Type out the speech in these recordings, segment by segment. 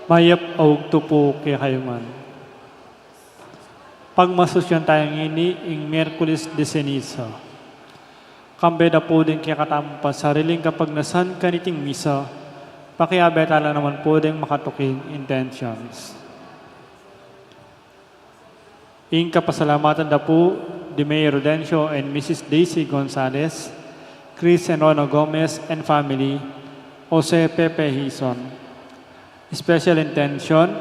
Mayap aug tupo kay kayuman. Pagmasusyan tayong ini ing Miyerkules de Ceniza. Kambeda po din kaya katampa sariling kapag nasan kaniting misa, pakiabetala naman po din makatuking intentions. Ing kapasalamatan na po di Mayor Rudencio and Mrs. Daisy Gonzalez, Chris and Rona Gomez and family, Jose Pepe Hison. Special intention,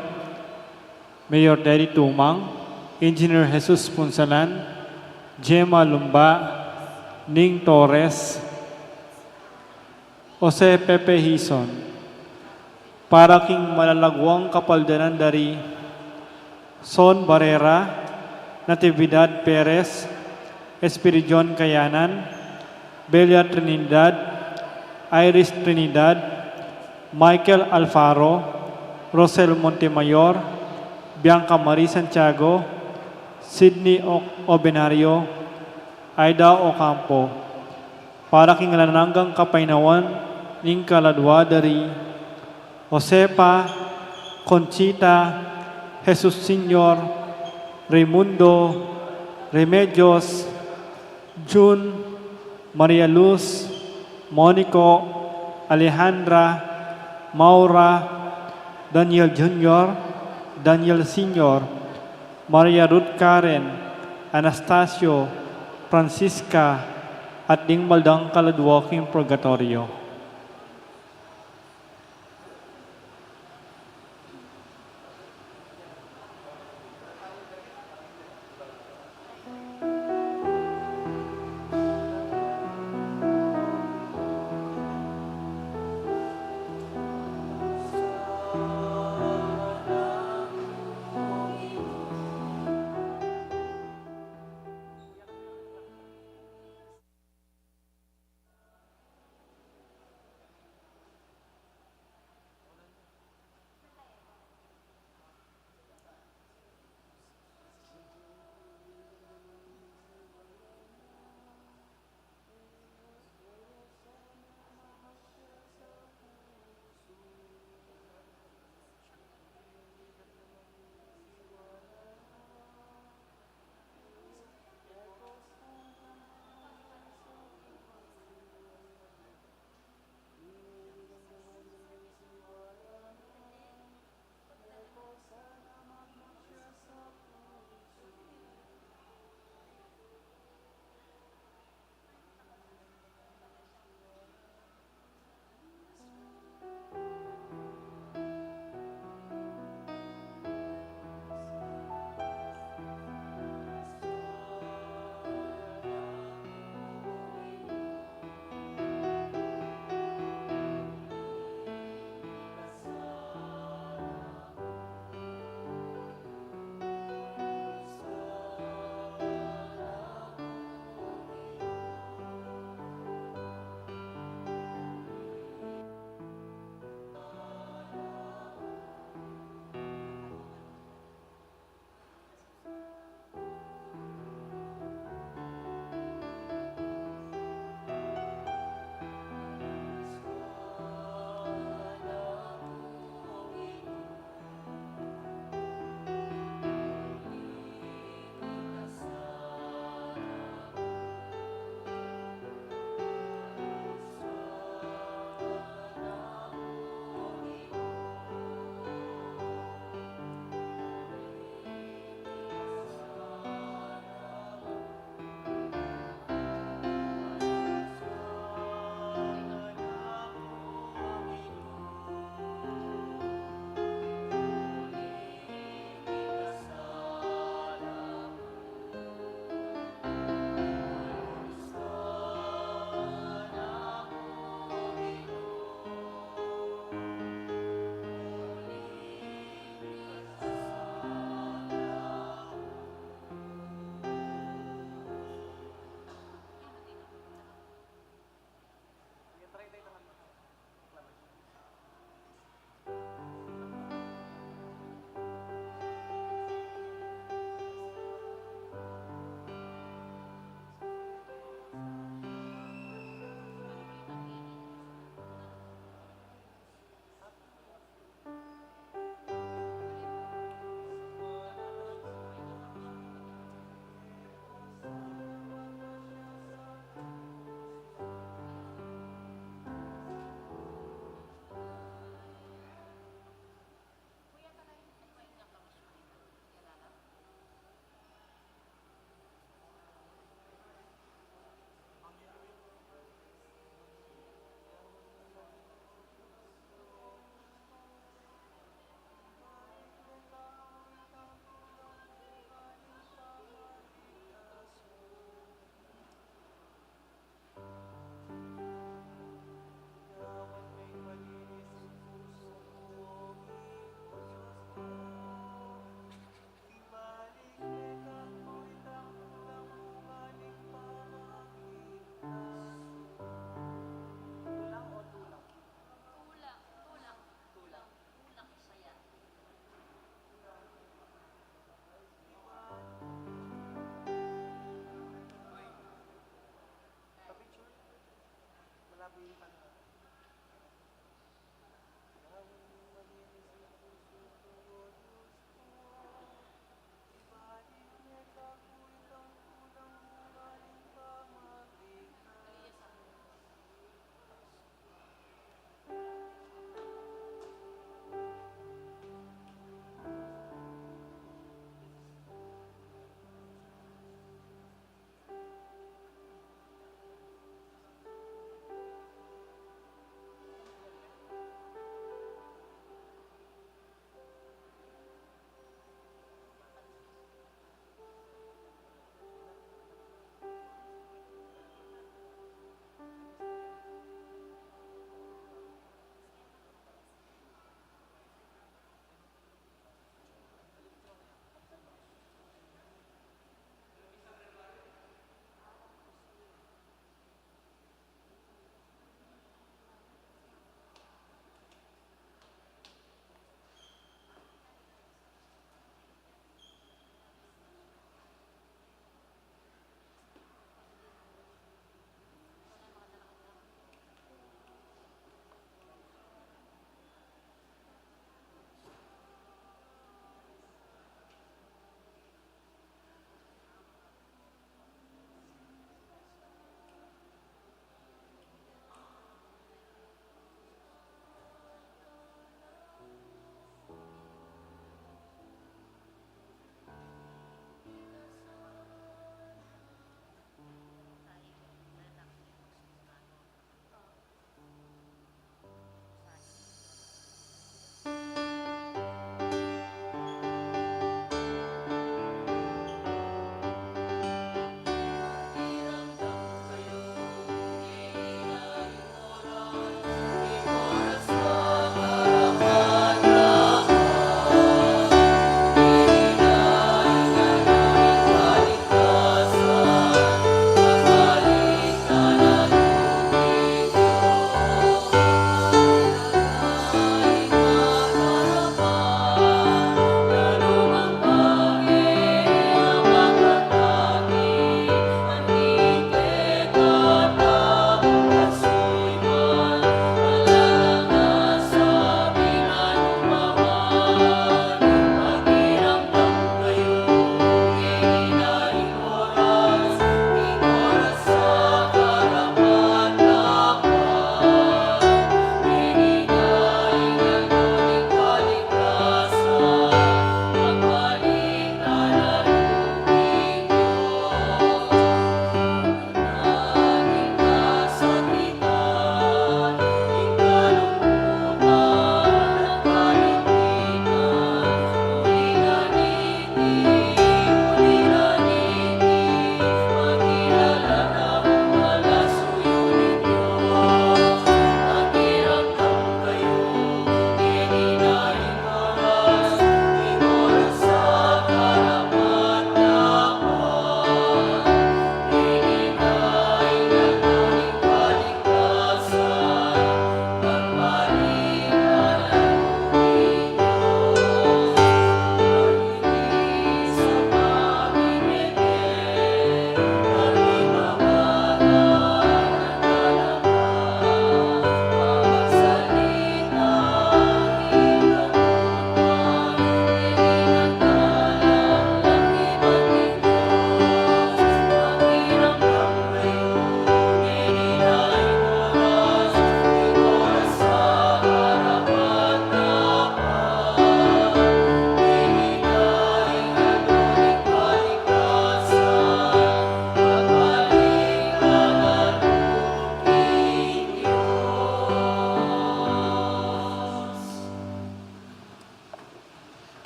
Mayor Daddy Tumang, Engineer Jesus Punsalan, Gemma Lumba, Ning Torres, Jose Pepe Hison, para king malalagwang kapaldanan dari Son Barrera, Natividad Perez, Espiridion Kayanan, Belia Trinidad, Iris Trinidad, Michael Alfaro, Rosel Montemayor, Bianca Marie Santiago, Sydney Obenario, Aida Ocampo, para king lananggang kapainawan ning kaladwa dari Josepa, Conchita, Jesus Senior, Raimundo, Remedios, June, Maria Luz, Monico, Alejandra, Maura, Daniel Jr., Daniel Sr., Maria Ruth Karen, Anastasio, Francisca, at ding maldang kaladwaking purgatorio.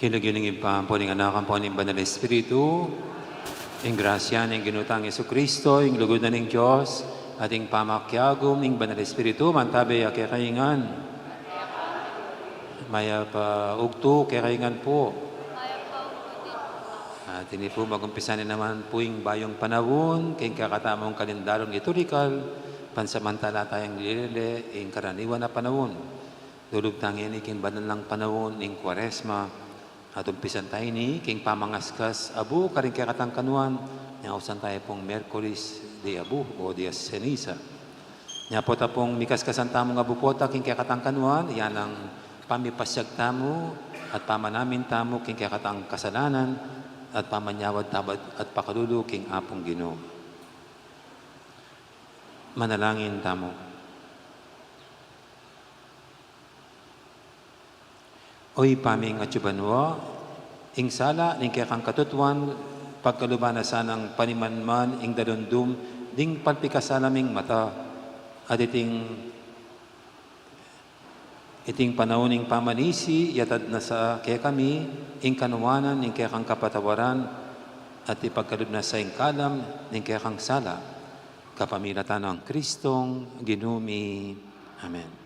Kinugiling pa po ng anak po ng Banal Espiritu, ang grasya ng ginutang Yesu Kristo, ang lugod na ng Diyos, ating pamakyagom ng Banal Espiritu, mantabi kakaingan. Maya pa ugto kakaingan po. At hindi po magumpisanin naman po yung bayong panahon, kayong kakatamong kalendaryong liturikal, pansamantala tayong nililili, yung karaniwan na panahon. Dulog tangin iking banal ng panahon, yung Kwaresma, at umpisan tayo ni king pamangaskas abu karing kakatang kanuan, nausan tayo pong Merkulis de Abu o de Ceniza. Nya po tapong mikas kasantamo nga bupota king kakatangkanuan, yan ang pamipasyag tamo at pamanamin tamo king kakatang kasalanan at pamanyawad tabad at pakalulu king apong Ginoo. Manalangin tamo. Oy paming nga tsubanwa, ing sala ning kakang katutuan, pagkalubana sanang panimanman ing dalundum, ding palpikasalaming mata, at iting panauning pamanisi, yatad na sa kaya kami, ing kanuwanan, ing kaya kang kapatawaran, at ipagkalub na sa ing kalam, ing kaya kang sala, kapamilatan ng Kristong ginumi. Amen.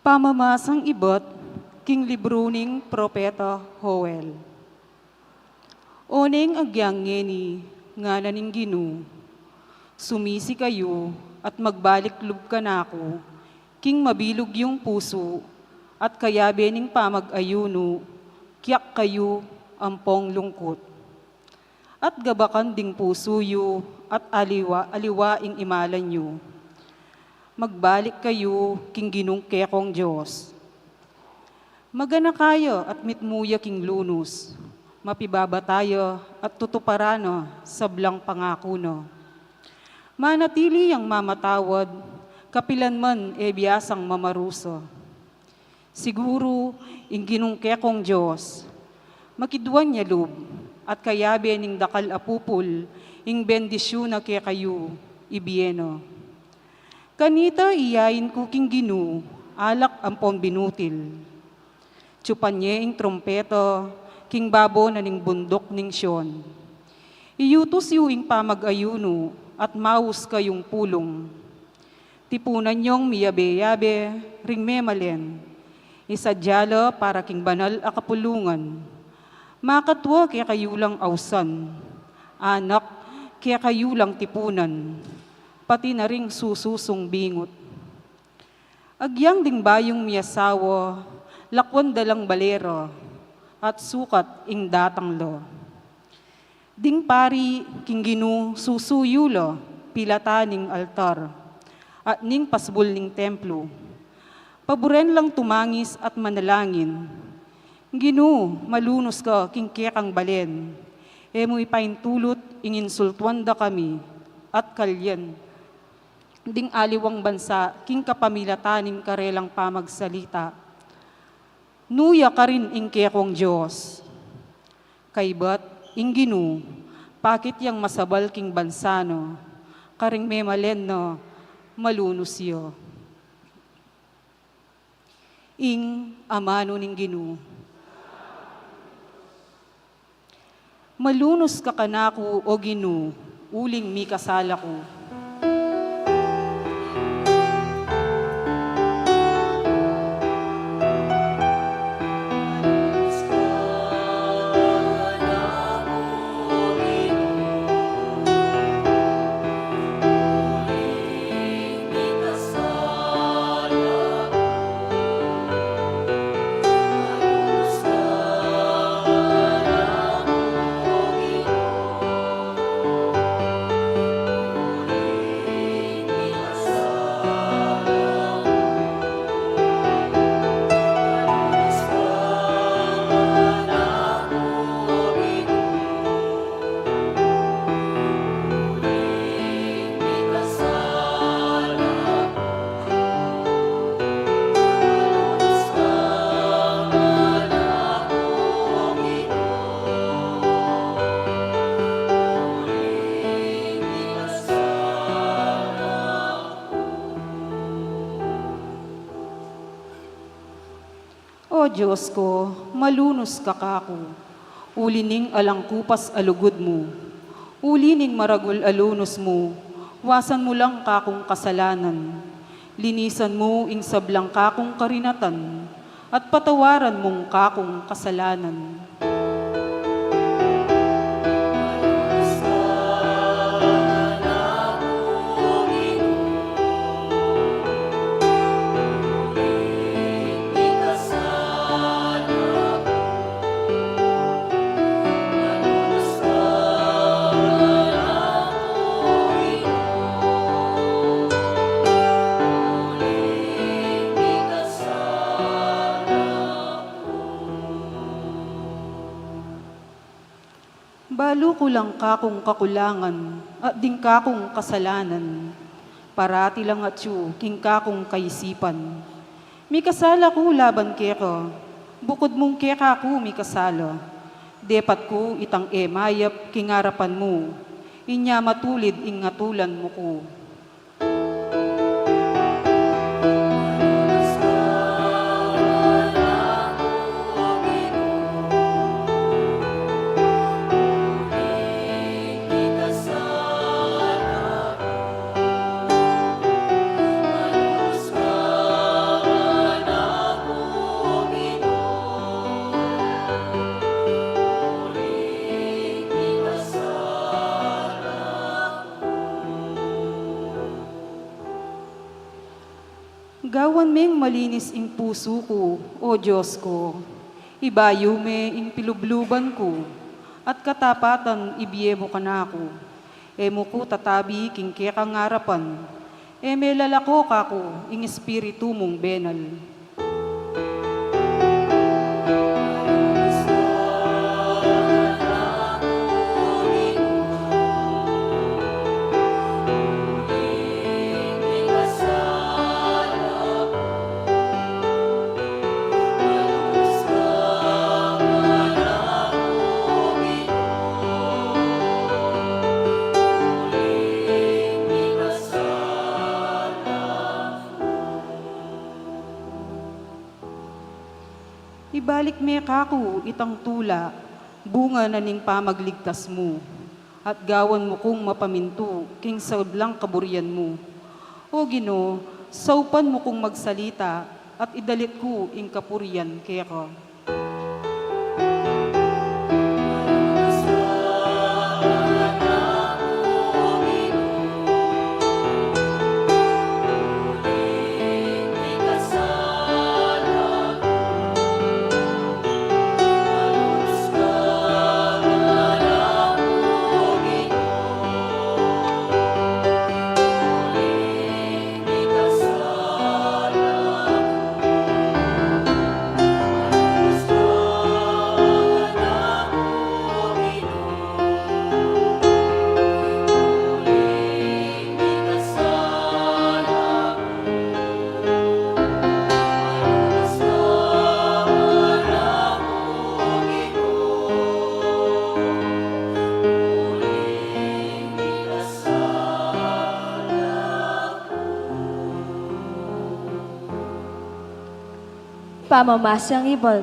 Pamamasang ibot, king libro ning Propeta Joel. Oneng agyang ngeni, nga naning Ginoo, sumisi kayo at magbalik lub ka nako, king mabilog yung puso, at kayabe ning pamag-ayuno, kiyak kayo ampong lungkot. At gabakan ding puso yu, at aliwaing imalan yu. Magbalik kayo, king ginungke kong Diyos. Magana kayo at mitmuya king lunos, mapibaba tayo at tutuparano sa blang pangako no. Manatili ang mamatawad, kapilan man e biyasang mamaruso. Siguro, ing ginungke kong Diyos, makidwan niya lub, at kayabe ning dakal apupul, ing bendisyon na kaya kayo, ibieno. Kanita iyayin ko king Ginoo, alak ampon binutil. Tsupanye ing trompeto, king babo na ning bundok ning Sion. Iyutos yu ing pamag-ayuno, at maus kayong pulong. Tipunan niyong miyabe-yabe, ring memalen. Isadyalo para king banal a kapulungan. Makatwa kaya kayulang awsan, anak kaya kayulang tipunan. Pati na ring sususong bingot. Agyang ding bayong miyasawa, lakwan dalang balero, at sukat ing datang lo. Ding pari king Ginoo susuyulo, pilataning altar, at ning pasbul ning templo. Paboren lang tumangis at manalangin. Ginoo, malunos ka king kekang balen, emo ipaintulot ing insultuanda kami, at kalyen. Ding aliwang bansa, king kapamilataning karelang pamagsalita. Nuya ka rin ing kekong Diyos. Kaybat, ing Ginoo, pakit yang masabal king bansano, karing memalen no, malunos yo. Ing amano ning Ginoo. Malunos ka kanako o Ginoo, uling mi kasala ko. O Diyos ko, malunos ka kako, ulining alangkupas alugod mo, ulining maragul alunos mo, wasan mo lang kakong kasalanan, linisan mo ing sablang kakong karinatan, at patawaran mong kakong kasalanan. Kalukulang kakong kakulangan, at din kakong kasalanan. Parati lang at yu, king kakong kaisipan. Mi kasala ko laban keka, bukod mong keka ko mi kasala. Depat ko itang emayap kingarapan mo, inya matulid ingatulan mo ko. Gawan meng malinis ing puso ko, o Diyos ko. Ibayo me ing pilubluban ko, at katapatan ibiye mo ka na ako. Emo ko tatabi king kekang ngarapan, may lalako kako ing espiritu mong benal. Ibalik me kako itang tula, bunga na ning pamagligtas mo, at gawan mo kong mapaminto, king saudlang kaburian mo. O Ginoo, saupan mo kong magsalita, at idalit ko ing kapurian keka. Pamamasang ibal,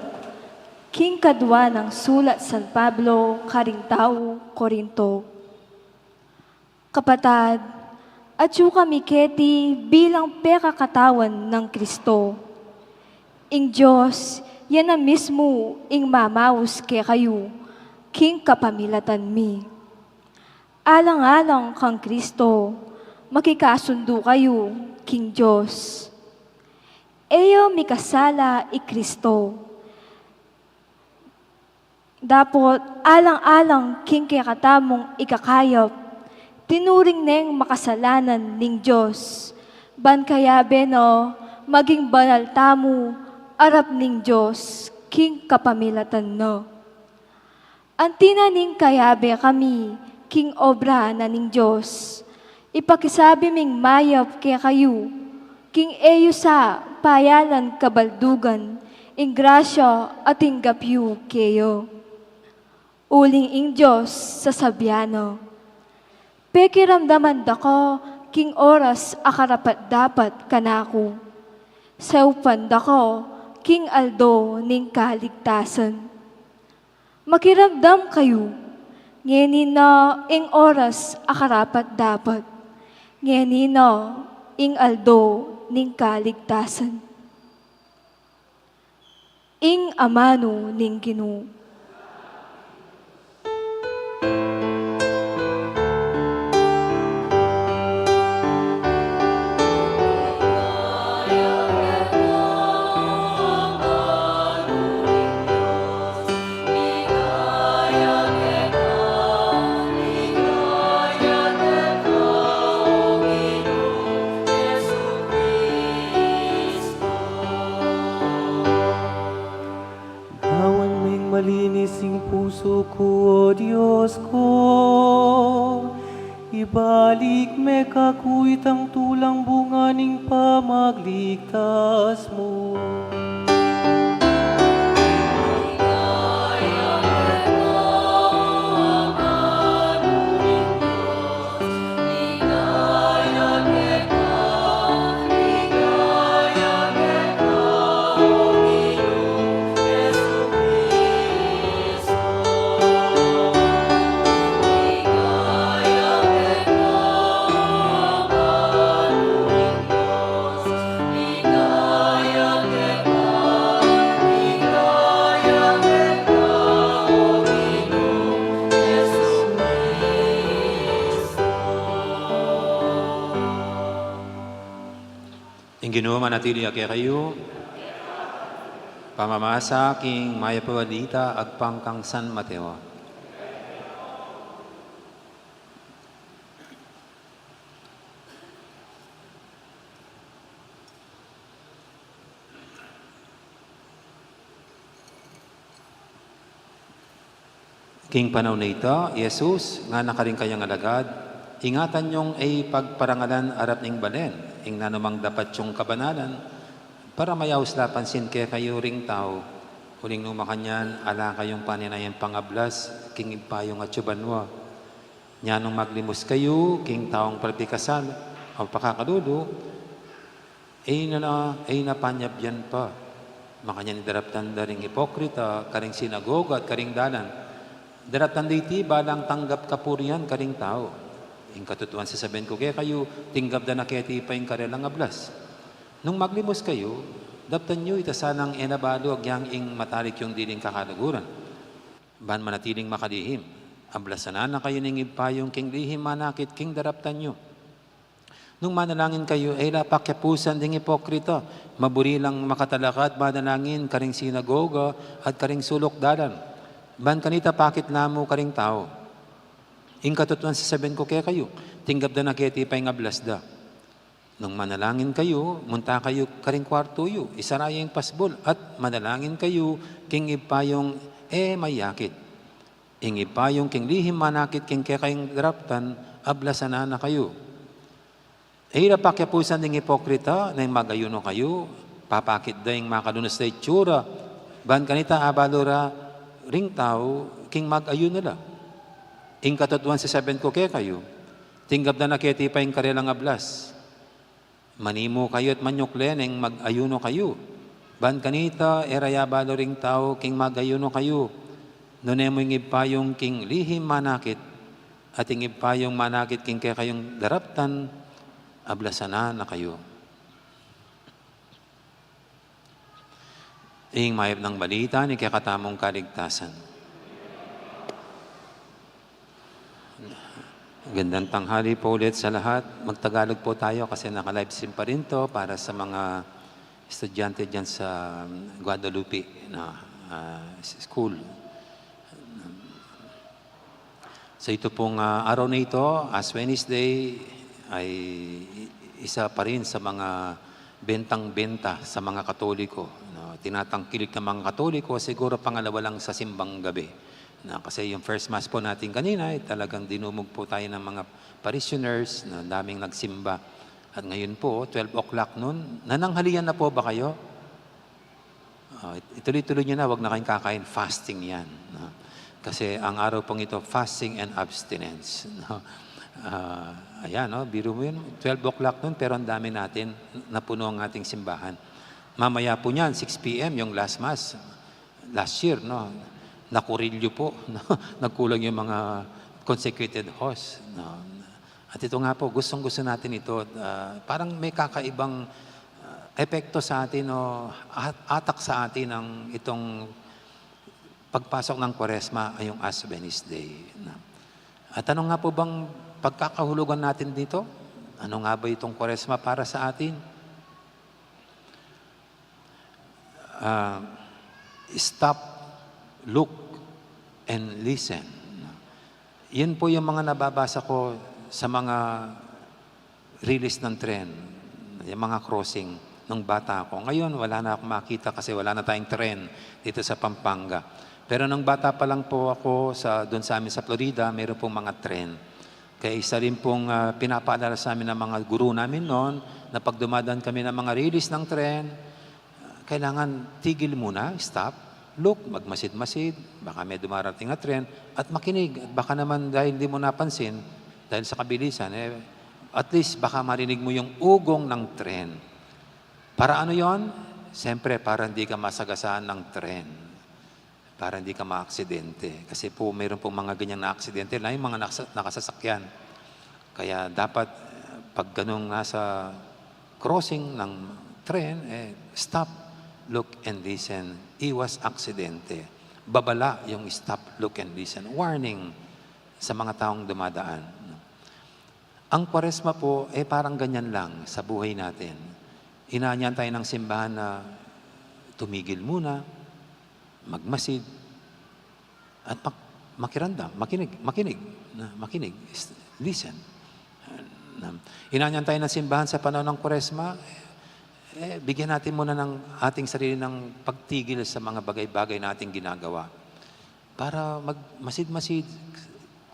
king kadwa ng sulat San Pablo, Karintao, Korinto. Kapatad, at yu kami keti bilang pekakatawan ng Kristo. Ing Diyos, yan na mismo ing mamaus ke kayo, king kapamilatan mi. Alang-alang kang Kristo, makikasundo kayo, king Diyos. Eyo mikasala i Kristo. Dapot alang-alang king kakatamong ikakayap, tinuring neng makasalanan ning Diyos. Ban kaya beno, maging banal tamu, arap ning Diyos, king kapamilatan no. Antina ning kayabe kami, king obra na ning Diyos. Ipakisabi ming mayap kaya kayo, king eyo sa payalan kabaldugan, ing grasya at ing gapyu keyo. Uling ing Diyos sa sabyano. Pekiramdaman dako, king oras akarapat dapat kanako. Saupan dako, king aldo ning kaligtasan. Makiramdam kayo, ngeni na ing oras akarapat dapat. Ngeni na ing aldo ning kaligtasan. Ing amano ning Ginoo. Ibalik me kakuit ang tulang bunga ning pamagligtas mo. Ginoo manatili ake kayo. Pamamasa king maya pawadita agpang kang San Mateo. King panahon na ito, Jesus, nga nakaring kayang alagad, ingatan nyong ay pagparangalan arap ning balen, ing nanumang dapat yung kabanalan, para mayaws la pansin kaya kayo ring tao, huling numakanyan, ala kayong paninayan pangablas, king ipayong at yubanwa. Nyanong maglimos kayo, king taong pagpikasal, o pakakadudo, ay napanyabyan pa. Makanyan idaraptan da ring hipokrita, karing sinagoga at karing dalan. Daraptan diti balang tanggap kapurian karing tao. Ing katutuan sa sabihin ko, kaya kayo tinggap da na keti pa yung karelang ablas. Nung maglimos kayo, daptan nyo itasanang enabalo agyang ing matalik yung diling kakalaguran. Ban manatiling makalihim. Ablasanan na kayo ning ipayong king lihim manakit king daraptan nyo. Nung manalangin kayo, ay lapakyapusan ding hipokrita. Maburi lang makatalakat, manalangin karing sinagoga at karing sulok dalan. Ban kanita pakit namo karing tao. Ing katutuan sa sabihin ko kaya kayo, tinggap da na keti pa yung ablas da. Nung manalangin kayo, munta kayo karing kwarto yu, isaraya yung pasbol, at manalangin kayo, king ipayong mayakit. Ing ipayong king lihim manakit, king kaya kayong daraptan, ablasan na kayo. Napakyapusan ding hipokrita, na yung magayuno kayo, papakit da yung makadunas na itsura, ban kanita abalora, ring tao, king magayuno la. Ing katutuan sa sabihin ko kaya kayo, tinggap na naketi pa yung karelang ablas. Manimo kayo at manyuklen, ing mag-ayuno kayo. Ban kanita, erayabalo ring tao, king mag-ayuno kayo. Nunemo yung ipayong king lihim manakit, at yung ipayong manakit king kaya kayong daraptan, ablasanan na kayo. Ing mayab ng balita ni kaya katamong kaligtasan. Gandang tanghali po ulit sa lahat. Magtagalog po tayo kasi naka-live stream pa rin to para sa mga estudyante dyan sa Guadalupe na school. So ito pong araw na ito, as Wednesday, ay isa pa rin sa mga bentang-benta sa mga Katoliko. No, tinatangkilik ng mga Katoliko, siguro pangalawa lang sa simbang gabi. Kasi yung first mass po natin kanina, talagang dinumog po tayo ng mga parishioners, na daming nagsimba. At ngayon po, 12 o'clock noon, nananghalian na po ba kayo? Ituloy-tuloy nyo na, wag na kayong kakain, fasting yan. No? Kasi ang araw pong ito, fasting and abstinence. No? Ayan, no? Biro mo yun, 12 o'clock noon, pero ang dami natin, napuno ang ating simbahan. Mamaya po niyan, 6 p.m., yung last mass. Last year, no? Nakurilyo po. No? Nagkulang yung mga consecrated host. No? At ito nga po, gustong-gusto natin ito. Parang may kakaibang epekto sa atin o atak sa atin ang itong pagpasok ng Kwaresma ay yung Ash Wednesday. No? At ano nga po bang pagkakahulugan natin dito? Ano nga ba itong Kwaresma para sa atin? Stop, look, and listen. Yan po yung mga nababasa ko sa mga release ng tren, yung mga crossing ng bata ko. Ngayon, wala na akong makita kasi wala na tayong tren dito sa Pampanga. Pero nung bata pa lang po ako doon sa amin sa Florida, mayroon pong mga tren. Kaya isa rin pong pinapaalala sa amin ng mga guru namin noon na pag dumadaan kami ng mga release ng tren, kailangan tigil muna, stop, look, magmasid-masid, baka may dumarating na tren, at makinig. At baka naman dahil hindi mo napansin, dahil sa kabilisan, at least baka marinig mo yung ugong ng tren. Para ano yon? Siyempre, para hindi ka masagasaan ng tren. Para hindi ka maaksidente. Kasi po, mayroon pong mga ganyang na-aksidente na yung mga nakasasakyan. Kaya dapat, pag ganun nasa crossing ng tren, stop, look, and listen. Iwas aksidente. Babala yung stop, look, and listen. Warning sa mga taong dumadaan. Ang Kwaresma po, parang ganyan lang sa buhay natin. Inaanyan tayo ng simbahan na tumigil muna, magmasid, at makirandam, makinig, listen. Inaanyan tayo ng simbahan sa panahon ng Kwaresma, bigyan natin muna ng ating sarili ng pagtigil sa mga bagay-bagay na ating ginagawa para magmasid-masid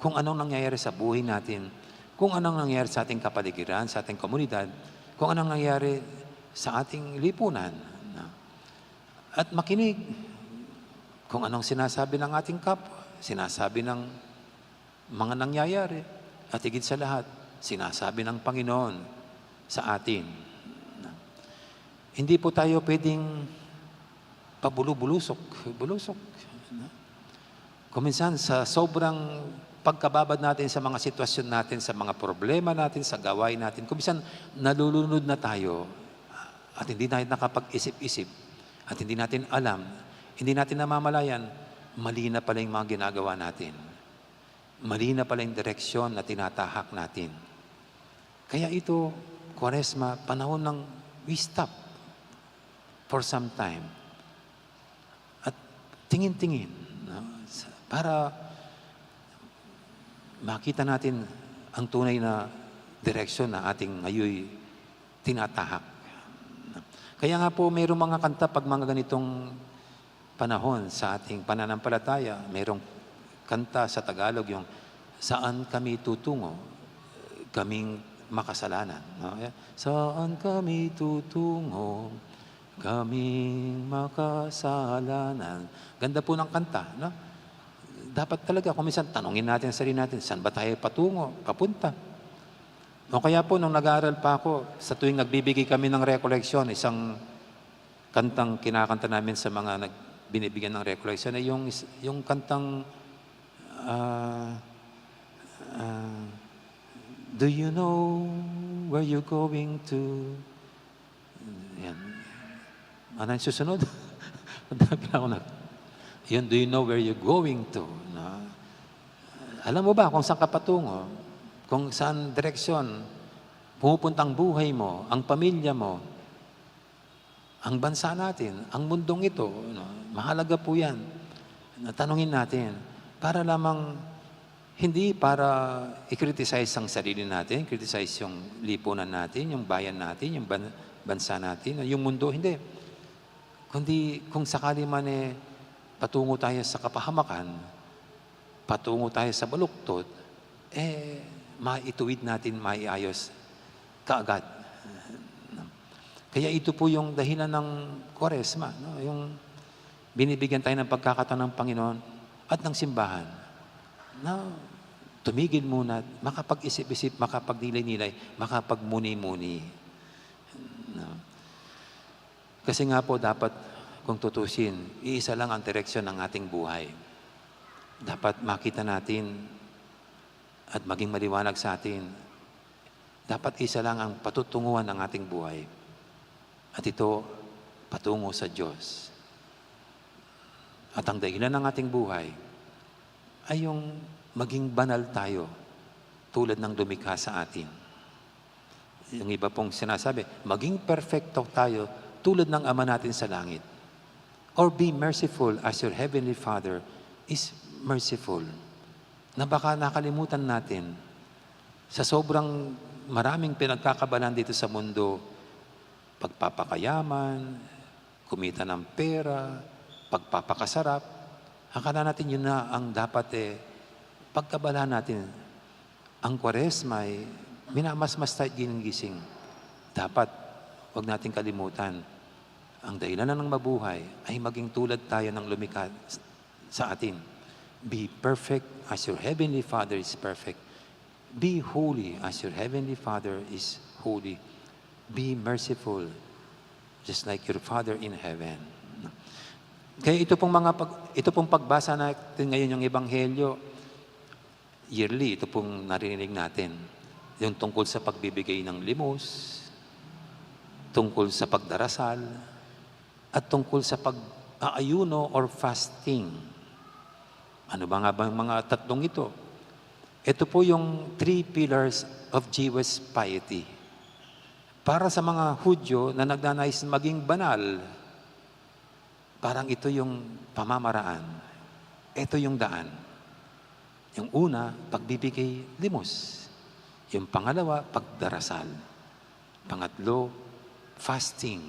kung anong nangyayari sa buhay natin, kung anong nangyayari sa ating kapaligiran, sa ating komunidad, kung anong nangyayari sa ating lipunan. At makinig kung anong sinasabi ng ating kapwa, sinasabi ng mga nangyayari, at higit sa lahat, sinasabi ng Panginoon sa atin. Hindi po tayo pwedeng bulusok. Kung minsan, sa sobrang pagkababad natin sa mga sitwasyon natin, sa mga problema natin, sa gawain natin, kung minsan nalulunod na tayo at hindi natin nakapag-isip-isip at hindi natin alam, hindi natin namamalayan, mali na pala yung mga ginagawa natin. Mali na pala yung direksyon na tinatahak natin. Kaya ito, Kwaresma, panahon ng we stop for some time. At tingin-tingin, para makita natin ang tunay na direksyon na ating ngayon tinatahak. Kaya nga po, mayroong mga kanta pag mga ganitong panahon sa ating pananampalataya. Mayroong kanta sa Tagalog yung saan kami tutungo, kaming makasalanan. No? Saan kami tutungo, kaming makasalanan. Ganda po ng kanta. No? Dapat talaga, kung minsan tanongin natin sa sarili natin, saan ba tayo patungo, papunta? O kaya po, nung nag-aaral pa ako, sa tuwing nagbibigay kami ng rekoleksyon, isang kantang kinakanta namin sa mga binibigyan ng rekoleksyon ay yung kantang do you know where you're going to? Yan. Ano yung susunod? Yun, do you know where you're going to? No? Alam mo ba kung saan ka patungo? Kung saan direksyon pumupunta ang buhay mo, ang pamilya mo, ang bansa natin, ang mundong ito, no? Mahalaga po yan. Tanungin natin, para lamang hindi para i-criticize ang sarili natin, criticize yung lipunan natin, yung bayan natin, yung bansa natin, yung mundo, hindi. Kundi kung sakali man patungo tayo sa kapahamakan, patungo tayo sa baluktot, maituwid natin, maiayos kaagad. Kaya ito po yung dahilan ng Kwaresma, no? Yung binibigyan tayo ng pagkakataon ng Panginoon at ng simbahan na tumigil muna, makapag-isip-isip, makapag-nilay-nilay, makapag-muni-muni. No? Kasi nga po dapat, kung tutusin, iisa lang ang direksyon ng ating buhay. Dapat makita natin at maging maliwanag sa atin, dapat isa lang ang patutunguhan ng ating buhay. At ito, patungo sa Diyos. At ang dahilan ng ating buhay ay yung maging banal tayo tulad ng lumikha sa atin. Yung iba pong sinasabi, maging perfecto tayo tulad ng Ama natin sa langit. Or be merciful as your Heavenly Father is merciful. Na baka nakalimutan natin sa sobrang maraming pinagkakabalan dito sa mundo, pagpapakayaman, kumita ng pera, pagpapakasarap, akala natin yun na ang dapat pagkabalaan natin. Ang Kwaresma ay minamasmas tayo ginising. Dapat, huwag nating kalimutan, ang dahilan ng mabuhay ay maging tulad tayo ng lumikha sa atin. Be perfect as your Heavenly Father is perfect. Be holy as your Heavenly Father is holy. Be merciful, just like your Father in heaven. Kaya ito pong pagbasa natin ngayon yung Ebanghelyo, yearly, ito pong narinig natin. Yung tungkol sa pagbibigay ng limos, tungkol sa pagdarasal, at tungkol sa pag-aayuno or fasting. Ano ba nga ba ang mga tatlong ito? Ito po yung 3 pillars of Jewish piety. Para sa mga Hudyo na nagnanais maging banal, parang ito yung pamamaraan. Ito yung daan. Yung una, pagbibigay limos. Yung pangalawa, pagdarasal. Pangatlo, fasting.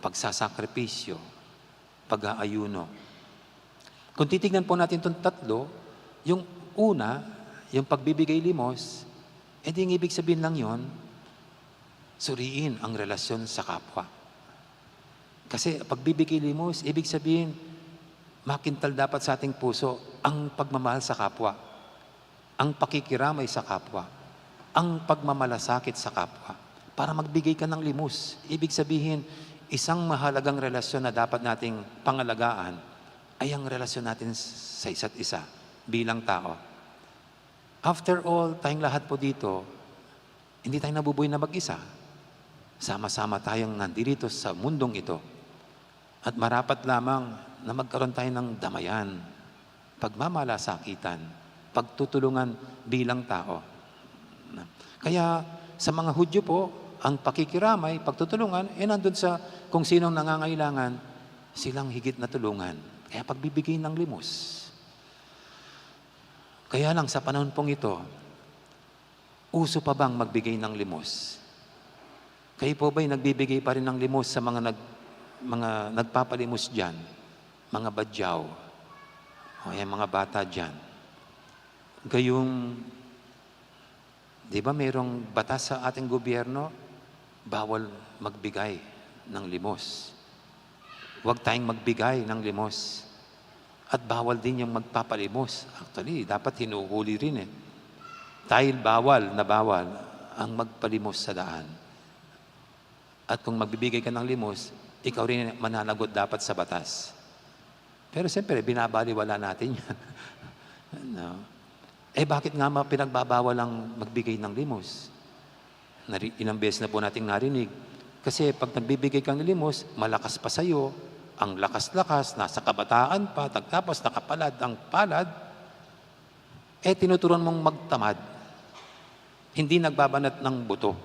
Pagsasakripisyo. Pag-aayuno. Kung titignan po natin itong tatlo, yung una, yung pagbibigay limos, edi ang ibig sabihin lang yon, suriin ang relasyon sa kapwa. Kasi pagbibigay limos, ibig sabihin, makintal dapat sa ating puso ang pagmamahal sa kapwa, ang pakikiramay sa kapwa, ang pagmamalasakit sa kapwa. Para magbigay ka ng limos, ibig sabihin, isang mahalagang relasyon na dapat nating pangalagaan ay ang relasyon natin sa isa't isa bilang tao. After all, tayong lahat po dito, hindi tayo nabubuhay na mag-isa. Sama-sama tayong nandito sa mundong ito. At marapat lamang na magkaroon tayo ng damayan, pagmamalasakitan, pagtutulungan bilang tao. Kaya sa mga Hudyo po, ang pakikiramay, pagtutulungan, nandun sa kung sinong nangangailangan, silang higit na tulungan. Kaya pagbibigay ng limos. Kaya lang sa panahon pong ito, uso pa bang magbigay ng limos? Kayo po ba'y nagbibigay pa rin ng limos sa mga nagpapalimos dyan? Mga badyaw, o yan, mga bata dyan. Gayong, di ba mayroong batas sa ating gobyerno, bawal magbigay ng limos. Huwag tayong magbigay ng limos. At bawal din yung magpapalimos. Actually, dapat hinuhuli rin eh. Dahil bawal ang magpalimos sa daan. At kung magbibigay ka ng limos, ikaw rin mananagot dapat sa batas. Pero siyempre, binabaliwala natin yan. No? Bakit nga pinagbabawal ang magbigay ng limos? Ilang beses na po nating narinig. Kasi pag nagbibigay kang ng limos, malakas pa sa'yo, ang lakas-lakas, nasa kabataan pa, tapos nakapalad ang palad, tinuturuan mong magtamad. Hindi nagbabanat ng buto.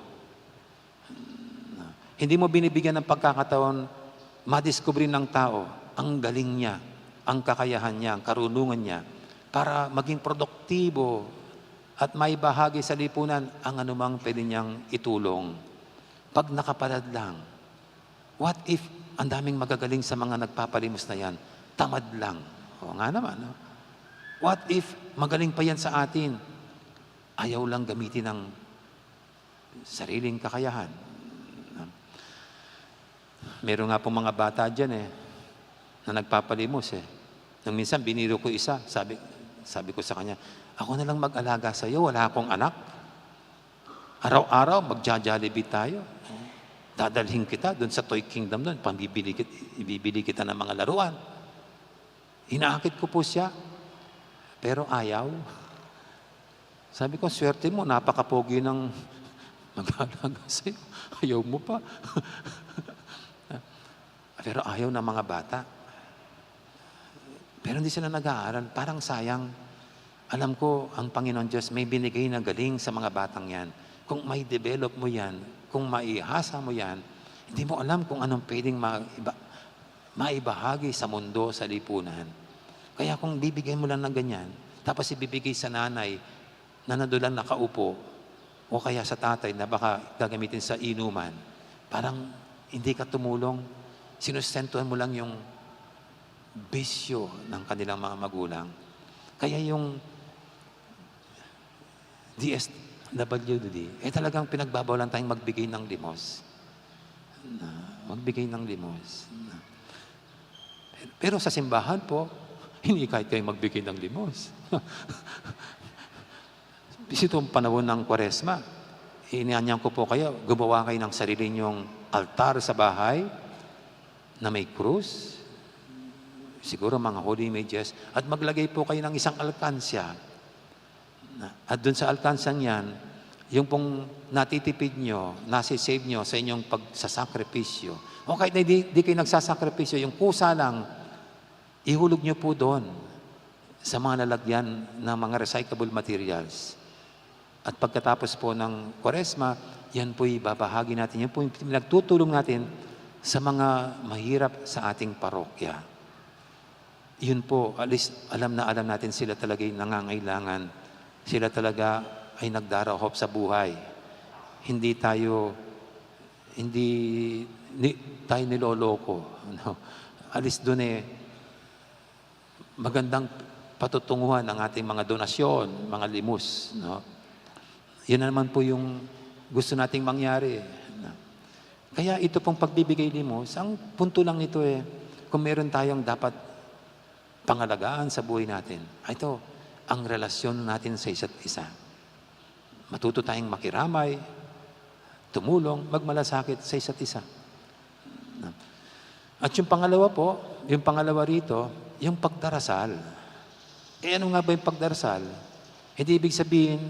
Hindi mo binibigyan ng pagkakataon, madiskubre ng tao ang galing niya, ang kakayahan niya, ang karunungan niya, para maging produktibo at may bahagi sa lipunan ang anumang pwede niyang itulong. Pag nakapalad lang, what if ang daming magagaling sa mga nagpapalimos na yan, tamad lang? O nga naman, no? What if magaling pa yan sa atin, ayaw lang gamitin ng sariling kakayahan? Meron nga pong mga bata dyan na nagpapalimos Nang minsan biniro ko isa, sabi ko sa kanya, ako na lang mag-alaga sa iyo, wala akong anak. Araw-araw, magja-jollibee tayo. Dadalhin kita doon sa Toy Kingdom doon, ibibili kita ng mga laruan. Inaakit ko po siya, pero ayaw. Sabi ko, swerte mo, napakapogi ng mag-alaga sa iyo. Ayaw mo pa. Pero ayaw ng mga bata. Pero hindi sila nag-aaral. Parang sayang. Alam ko, ang Panginoon Diyos may binigay na galing sa mga batang yan. Kung may develop mo yan, kung maihasa mo yan, hindi mo alam kung anong pwedeng maibahagi sa mundo, sa lipunan. Kaya kung bibigay mo lang ng ganyan, tapos ibibigay sa nanay na nandoon nakaupo, o kaya sa tatay na baka gagamitin sa inuman, parang hindi ka tumulong, sinustentuhan mo lang yung bisyo ng kanilang mga magulang. Kaya yung DSWD, talagang pinagbabawalan tayong magbigay ng limos. Magbigay ng limos. Pero sa simbahan po, hindi kahit kayo magbigay ng limos. Itong panahon ng Kwaresma, inianyan ko po kayo, gumawa kayo ng sarili nyong altar sa bahay na may krus, siguro mga holy images, at maglagay po kayo ng isang alkansya. At dun sa alkansang yan, yung pong natitipid nyo, nasisave nyo sa inyong pagsasakripisyo, o kahit na di kayo nagsasakripisyo, yung kusa lang, ihulog nyo po doon sa mga lalagyan ng mga recyclable materials. At pagkatapos po ng Kwaresma, yan po'y babahagi natin. Yan po yung nagtutulong natin sa mga mahirap sa ating parokya. Yun po, alam na alam natin sila talaga'y nangangailangan. Sila talaga ay nagdarahop sa buhay. Hindi tayo niloloko. No? Alis doon magandang patutunguhan ng ating mga donasyon, mga limos. No? Yan naman po yung gusto nating mangyari. No? Kaya ito pong pagbibigay limos, ang punto lang nito kung meron tayong dapat pangalagaan sa buhay natin, ito, ang relasyon natin sa isa't isa. Matuto tayong makiramay, tumulong, magmalasakit sa isa't isa. No? At yung pangalawa rito, yung pagdarasal. Ano nga ba yung pagdarasal? Hindi ibig sabihin,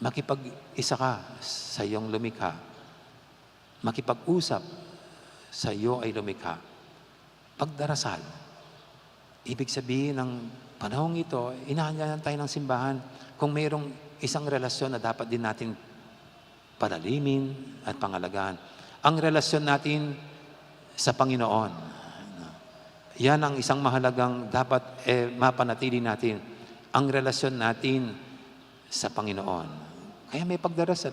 makipag-isa ka sa iyong lumikha. Makipag-usap sa iyo ay lumikha. Pagdarasal. Ibig sabihin ng panahong ito, inahanyanan tayo ng simbahan kung mayroong isang relasyon na dapat din natin palalimin at pangalagaan. Ang relasyon natin sa Panginoon. Yan ang isang mahalagang dapat mapanatili natin. Ang relasyon natin sa Panginoon. Kaya may pagdarasal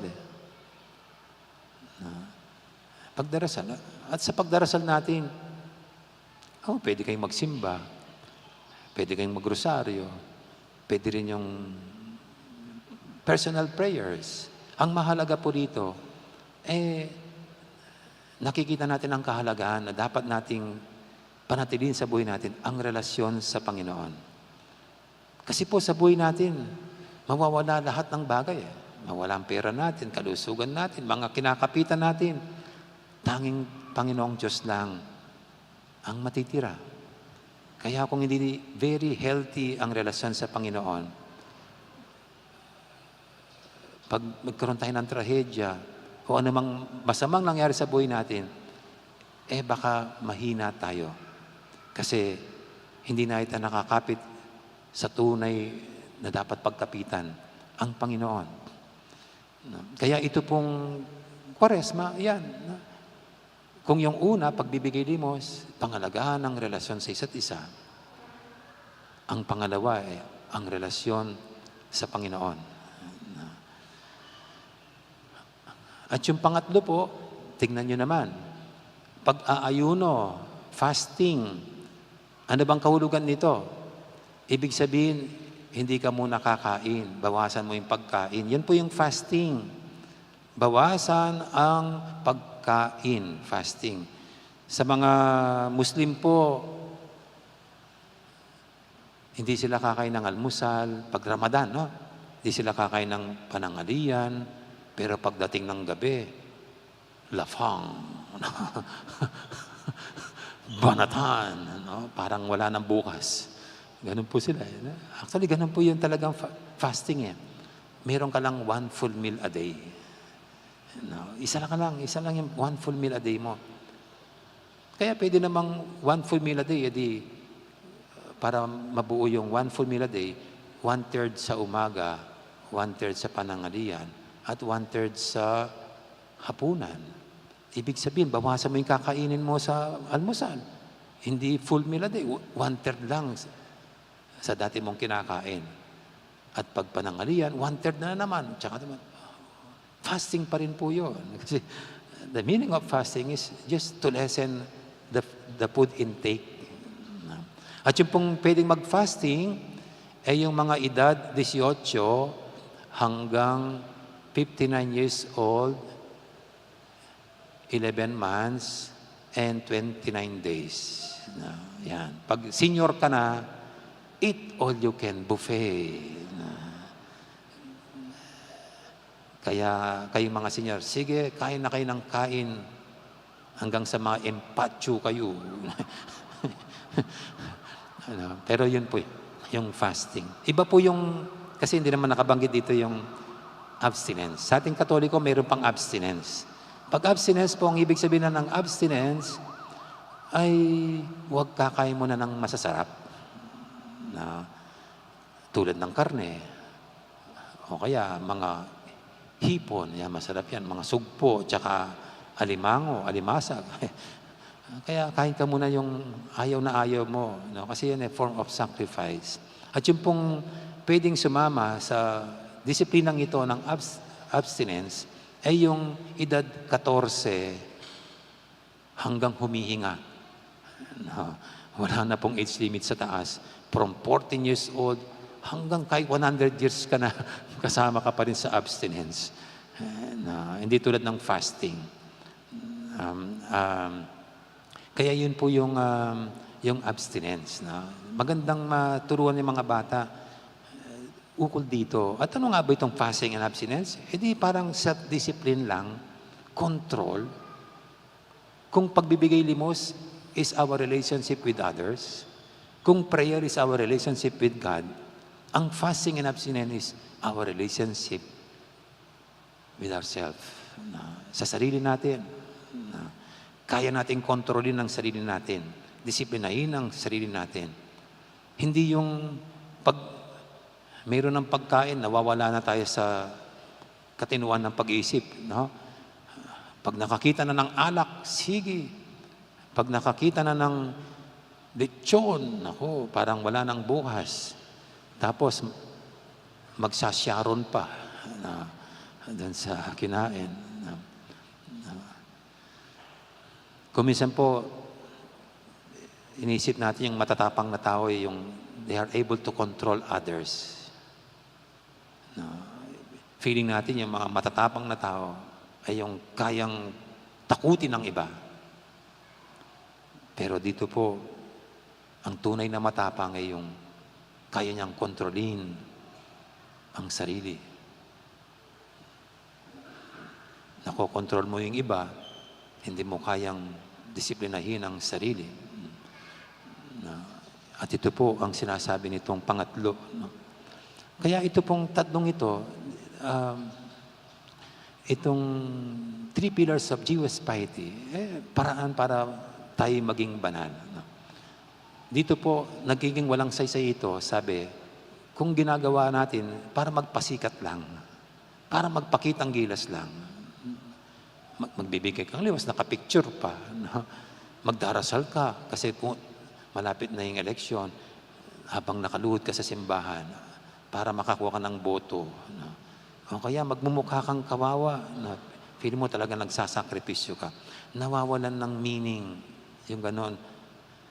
Pagdarasal. At sa pagdarasal natin, pwede kayong magsimba, pwede kayong magrosaryo, pwede rin yung personal prayers. Ang mahalaga po dito, nakikita natin ang kahalagaan na dapat nating panatilin sa buhay natin ang relasyon sa Panginoon. Kasi po sa buhay natin, mawawala lahat ng bagay. Mawala ang pera natin, kalusugan natin, mga kinakapitan natin. Tanging Panginoong Diyos lang ang matitira. Kaya kung hindi very healthy ang relasyon sa Panginoon, pag magkaroon tayo ng trahedya o anumang masamang nangyari sa buhay natin, baka mahina tayo. Kasi hindi na ito nakakapit sa tunay na dapat pagkapitan, ang Panginoon. Kaya ito pong Kwaresma, yan. Kung yung una, pagbibigay limos, pangalagaan ang relasyon sa isa't isa. Ang pangalawa ang relasyon sa Panginoon. At yung pangatlo po, tignan nyo naman, pag-aayuno, fasting, ano bang kahulugan nito? Ibig sabihin, hindi ka muna kakain. Bawasan mo yung pagkain. Yan po yung fasting. Bawasan ang pagkain, fasting. Sa mga Muslim po, hindi sila kakain ng almusal. Pag Ramadan, hindi sila kakain ng panangalian. Pero pagdating ng gabi, lafang. Banatan, parang wala nang bukas. Ganun po sila. Actually, ganun po yung talagang fasting. Meron ka lang 1 full meal a day. Isa lang yung 1 full meal a day mo. Kaya pwede namang 1 full meal a day, para mabuo yung 1 full meal a day, 1/3 sa umaga, 1/3 sa panangalian, at 1/3 sa hapunan. Ibig sabihin, bawasan mo yung kakainin mo sa almusal. Hindi full meal a day. 1/3 lang sa dati mong kinakain. At pag panangalian, 1/3 na naman. Tsaka naman, fasting pa rin po yun. Kasi the meaning of fasting is just to lessen the food intake. At yung pong pwedeng mag-fasting, Eh yung mga edad 18 hanggang 59 years old, 11 months, and 29 days. Yan. Pag senior ka na, eat all you can buffet. Kaya kayong mga senior, sige, kain na kayo ng kain hanggang sa mga empacho kayo. Pero yun po, yung fasting. Iba po yung, kasi hindi naman nakabanggit dito yung abstinence. Sa ating Katoliko, mayroon pang abstinence. Pag abstinence po, ang ibig sabihin na ng abstinence ay huwag kakain muna ng masasarap na tulad ng karne o kaya mga hipon, yan, masarap yan, mga sugpo, tsaka alimango, alimasag. Kaya kain ka muna yung ayaw na ayaw mo, no? Kasi yan ay form of sacrifice. At yung pong pwedeng sumama sa disiplinang ito ng abstinence ay yung edad 14 hanggang humihinga. No, wala na pong age limit sa taas. From 14 years old hanggang kahit 100 years ka na, kasama ka pa rin sa abstinence. Hindi tulad ng fasting. Kaya yun po yung abstinence. Magandang maturuan yung mga bata ukol dito. At ano nga ba itong fasting and abstinence? Di parang self-discipline lang, control. Kung pagbibigay limos is our relationship with others, kung prayer is our relationship with God, ang fasting and abstinence is our relationship with ourselves. Sa sarili natin. Kaya natin kontrolin ang sarili natin. Disiplinahin ang sarili natin. Hindi yung pag mayroon ng pagkain, nawawala na tayo sa katinuan ng pag-iisip. No? Pag nakakita na ng alak, sige. Pag nakakita na ng lechon, ako, parang wala nang bukas. Tapos, magsasyaron pa na doon sa kinain. Kuminsan po, inisip natin yung matatapang na tao, yung they are able to control others. Feeling natin yung mga matatapang na tao ay yung kayang takutin ng iba. Pero dito po, ang tunay na matapang ay yung kaya niyang kontrolin ang sarili. Nakokontrol mo yung iba, hindi mo kayang disiplinahin ang sarili. At ito po ang sinasabi nitong pangatlo. Kaya ito pong tatlong ito, itong 3 pillars of Jewish piety, paraan para tayo maging banal. Dito po, nagiging walang saysay ito, sabi, kung ginagawa natin para magpasikat lang, para magpakitang gilas lang, magbibigay kang liwas, nakapicture pa, magdarasal ka, kasi kung malapit na yung eleksyon, habang nakaluhod ka sa simbahan, para makakuha ka ng boto. O kaya magmumukha kang kawawa, feel mo talaga nagsasakripisyo ka. Nawawalan ng meaning yung ganon,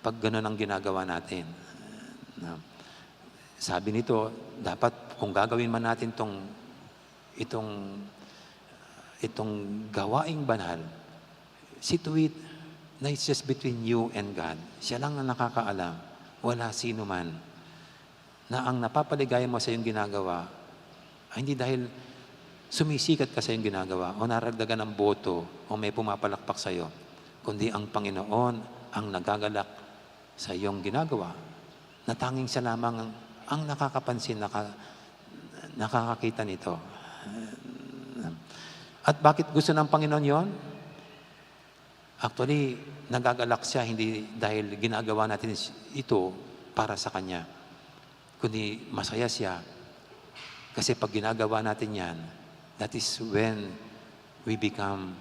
pag ganon ang ginagawa natin. Sabi nito, dapat kung gagawin man natin itong gawaing banal, see to it na it's just between you and God. Siya lang ang nakakaalam. Wala sino man. Na ang napapaligaya mo sa iyong ginagawa ay hindi dahil sumisikat ka sa iyong ginagawa o naragdagan ng boto o may pumapalakpak sa iyo, kundi ang Panginoon ang nagagalak sa iyong ginagawa na tanging siya lamang ang nakakapansin, nakakakita nito. At bakit gusto ng Panginoon yon? Actually, nagagalak siya hindi dahil ginagawa natin ito para sa Kanya, kundi masaya siya. Kasi pag ginagawa natin yan, that is when we become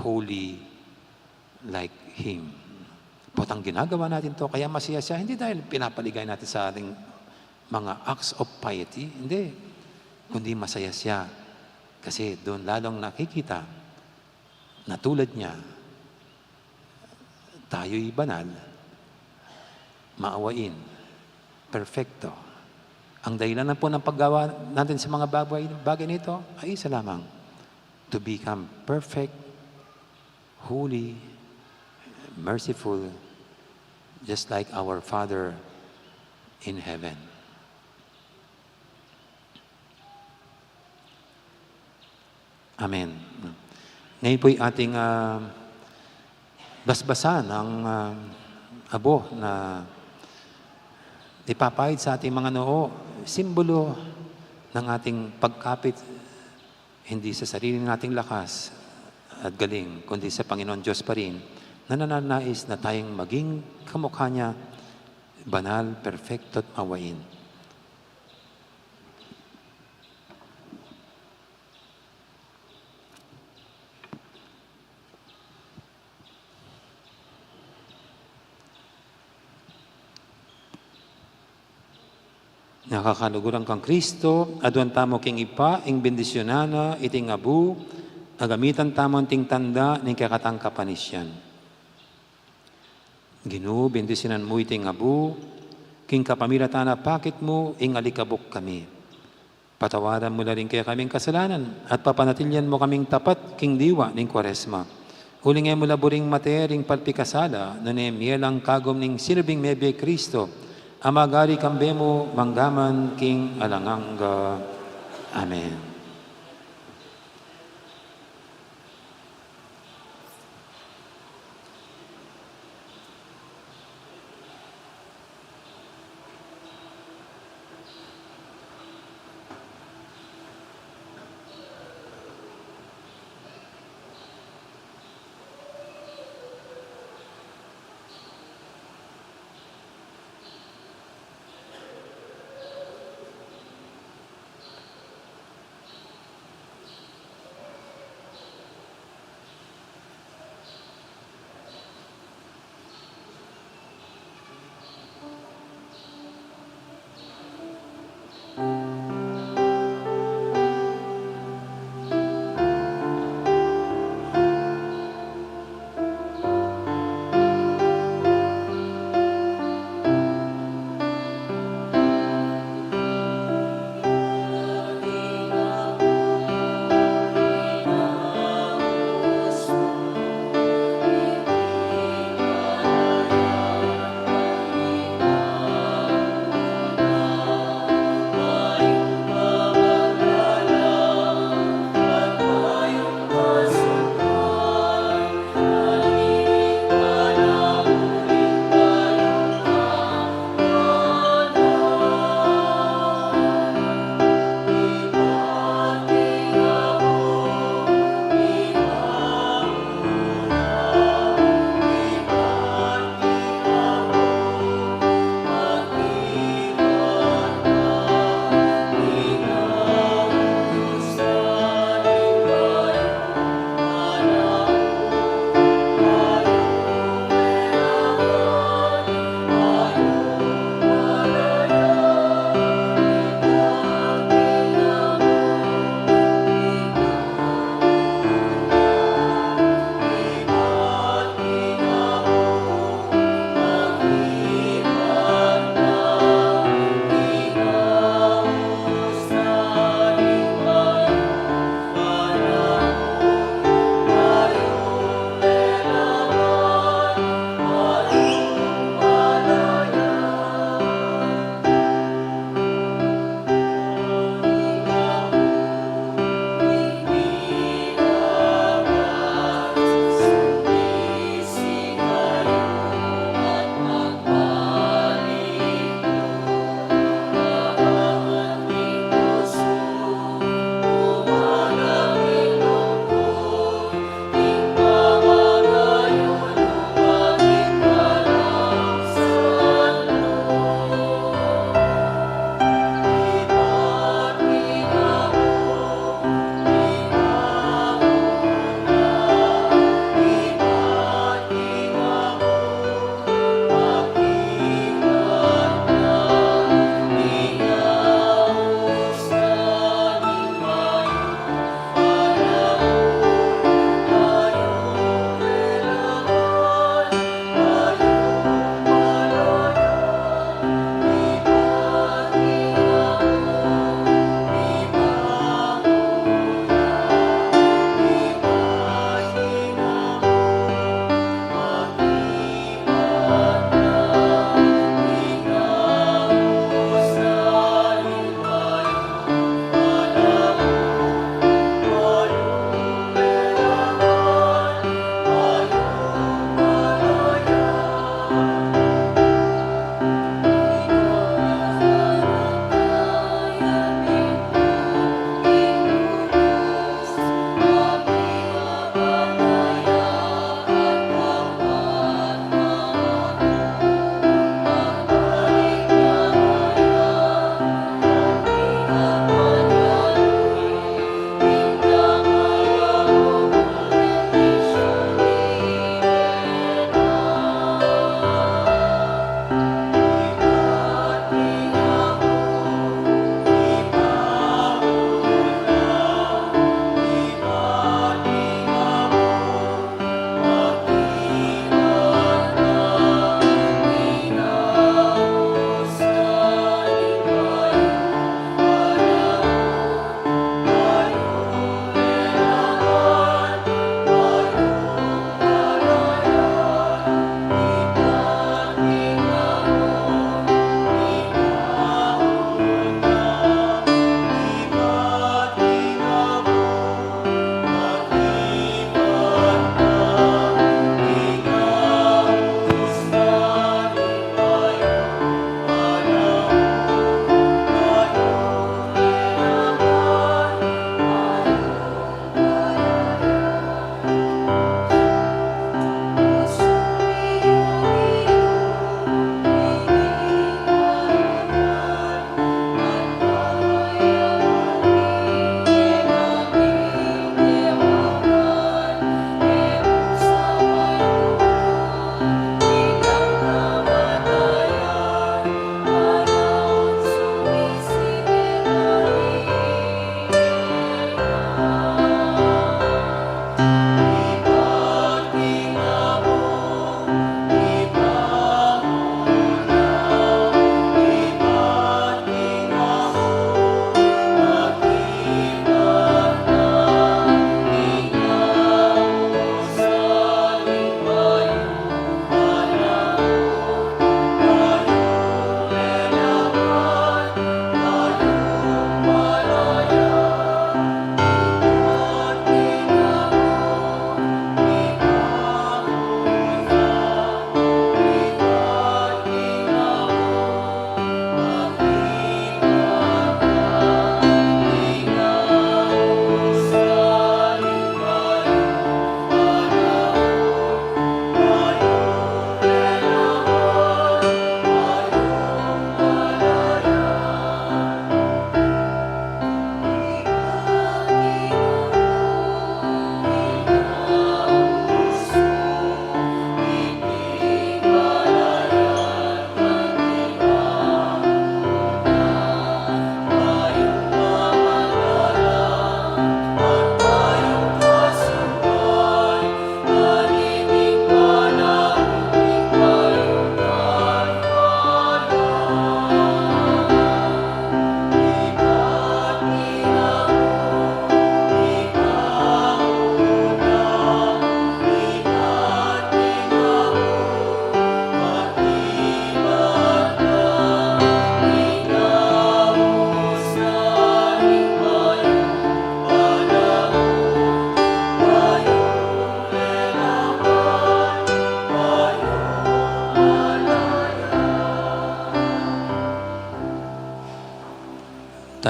holy like Him. Potang ginagawa natin to, kaya masaya siya, hindi dahil pinapaligay natin sa ating mga acts of piety, hindi. Kundi masaya siya. Kasi doon lalong nakikita na tulad niya, tayo'y banal, maawain, perfecto, Ang dahilan na po ng paggawa natin sa mga bagay nito ay isa lamang. To become perfect, holy, merciful, just like our Father in heaven. Amen. Ngayon po'y ating basbasan ang abo na ipapahid sa ating mga noo, simbolo ng ating pagkapit hindi sa sarili nating lakas at galing, kundi sa Panginoon Diyos pa rin, na nananais na tayong maging kamukha niya, banal, perfecto at mawain. Nakakaluguran kang Kristo, aduan tamo king ipa, ing bendisyonana, iting abu, agamitan tamo ting tanda, ning kakatang kapanisyan. Ginoo, bendisyonan mo iting abu, king kapamiratana pakit mo, ing alikabok kami. Patawaran mo na rin kaya kaming kasalanan, at papanatilyan mo kaming tapat, king diwa, ning kwaresma. Huling mo laboring matering palpikasala, nanemielang kagom ning sinubing mebe Kristo, amagari kambemo manggaman king alanganga. Amen.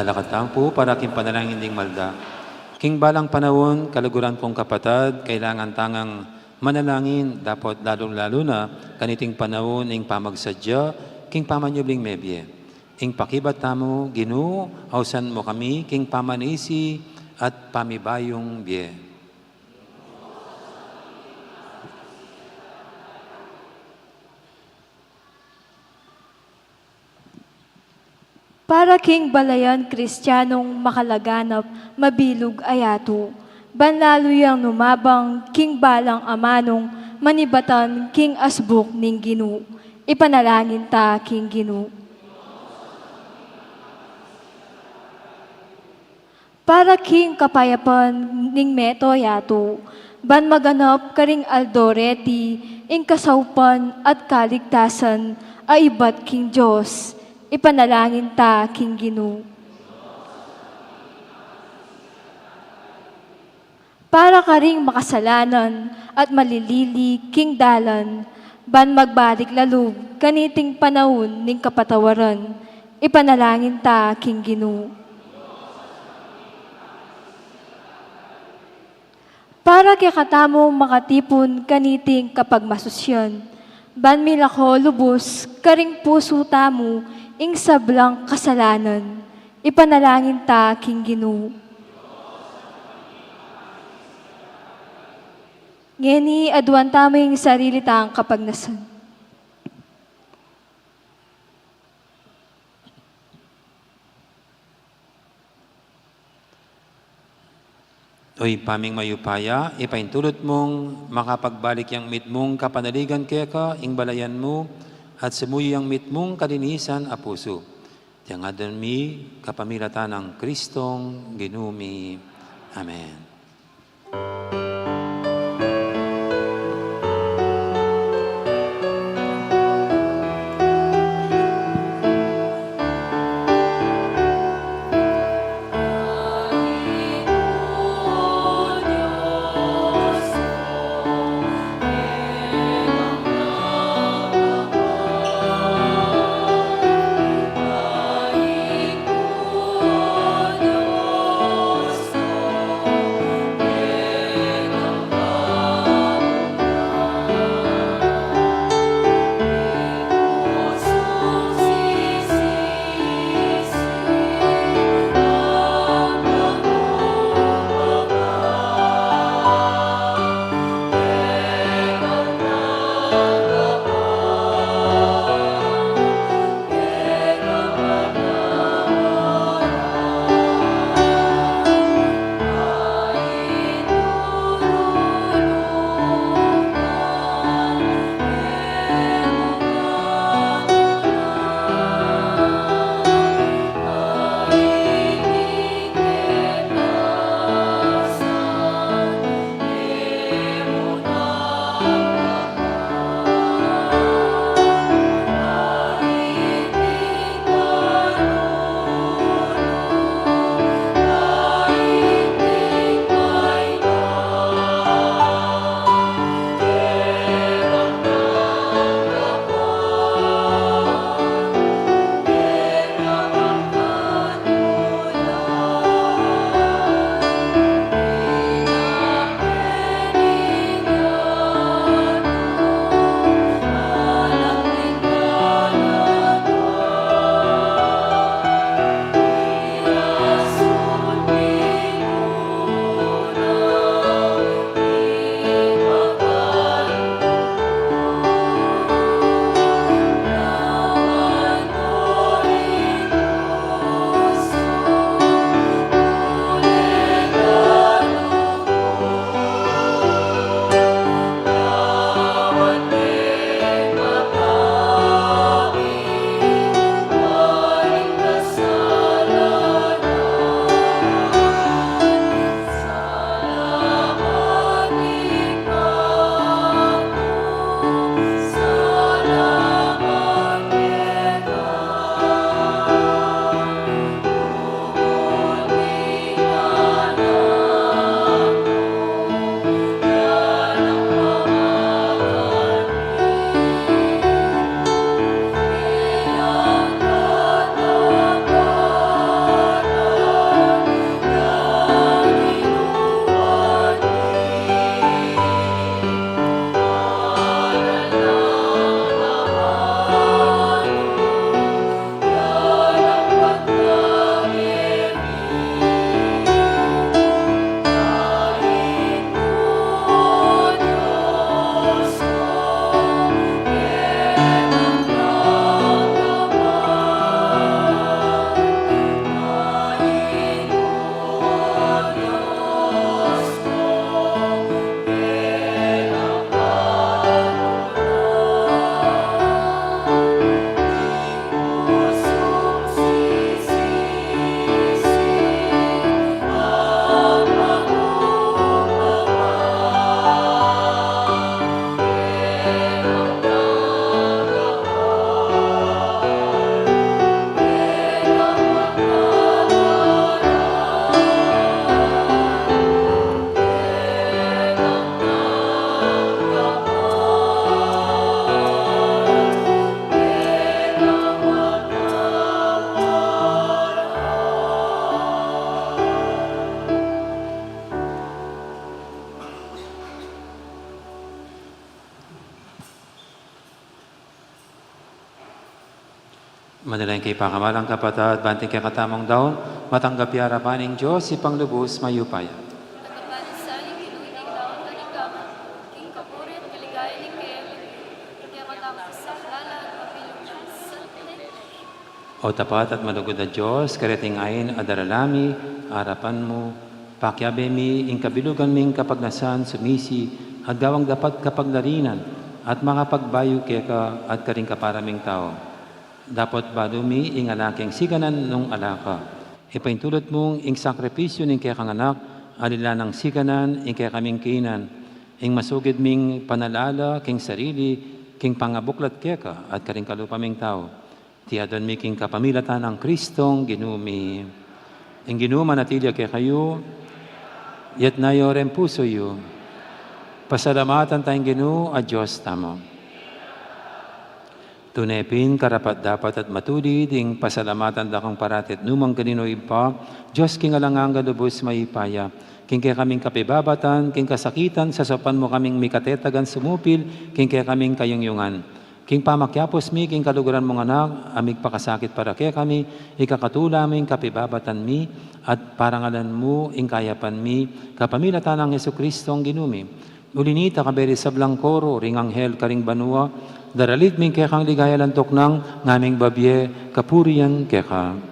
Salakatang po para king panalangin ding malda. King balang panahon, kaluguran kong kapatad, kailangan tangang manalangin, dapat lalong-lalo na kaniting panahon ing pamagsadya, king pamanyubling mebye. Ing pakibat tamo, Ginoo, hausan mo kami, king pamanisi at pamibayong biye. Para king balayan kristyanong makalaganap, mabilog ayato. Banlalo yang numabang king balang amanong, manibatan king asbuk ning Ginoo. Ipanalangin ta king Ginoo. Para king kapayapan ning meto yato, ban maganap karing aldoreti, ing kasaupan at kaligtasan, aibat king Diyos. Ipanalangin ta, King Ginoo. Para ka ring makasalanan at malilili, King Dalan, ban magbalik lalub, kaniting panahon ning kapatawaran. Ipanalangin ta, King Ginoo. Para kay katamo makatipon kaniting kapag masusyan, ban milako lubos, karing puso tamo, ing sablang kasalanan, ipanalangin ta, King Ginoo. Ngeni, aduan tamo yung sarili tang kapagnasan. Oy, paming mayupaya, ipaintulot mong makapagbalik yang mitmong kapanaligan kaya ka, ing balayan mo, at sumuyo ang mitmong kalinisan a puso. Tiyangadan mi, kapamilatan ng Kristong Ginumi. Amen. Manalangin kay pakamalang kapatid, banting kay katamong daon, matanggap yara paning Diyos, ipang lubos, mayupaya. Nagkapanisaling ginuhiling daon kaligama, king kapuri at kaligaya ni Kemi, kaya matapos sa lalan, mapilong Diyos sa O tapat at malugod na Diyos, karating ayin adaralami, harapan mo, pakyabe mi, kabilugan ming kapagnasan, sumisi, at gawang dapat kapaglarinan, at makapagbayo keka at karing kaparaming tao. Dapat badumi ing alaking siganan nung alaka. Ipaintulot mong ing sakripisyo ning kaya kang anak, alila ng siganan ing kaya kaming kinan, ing masugid ming panalala, king sarili, king pangabuklat keka at karing kalupaming tao. Tiyadon mi king kapamilatan ng Kristong ginumi. Ing ginuma natilya kaya kayo, yat na yorem puso yu. Pasalamatan tayong ginu at Diyos tamo. Tunepin, karapat dapat at matulid, ing pasalamatan dakang paratit numang kanino ipa, Diyos king alangang galubos maipaya, king kaya kaming kapibabatan, king kasakitan, sasapan mo kaming mikatetagan sumupil, king kaya kaming kayungyungan. King pamakyapos mi, king kaluguran mong anak, amig pakasakit para kaya kami, ikakatula ming kapibabatan mi, at parangalan mo, ing kayapan mi, kapamilatan ng Yesu Kristong ginumi. Ulinita kaberi sa blangkoro, ring anghel karing banua, daralit ming kekang ligaya lantok ng ngaming babye, kapurian keka.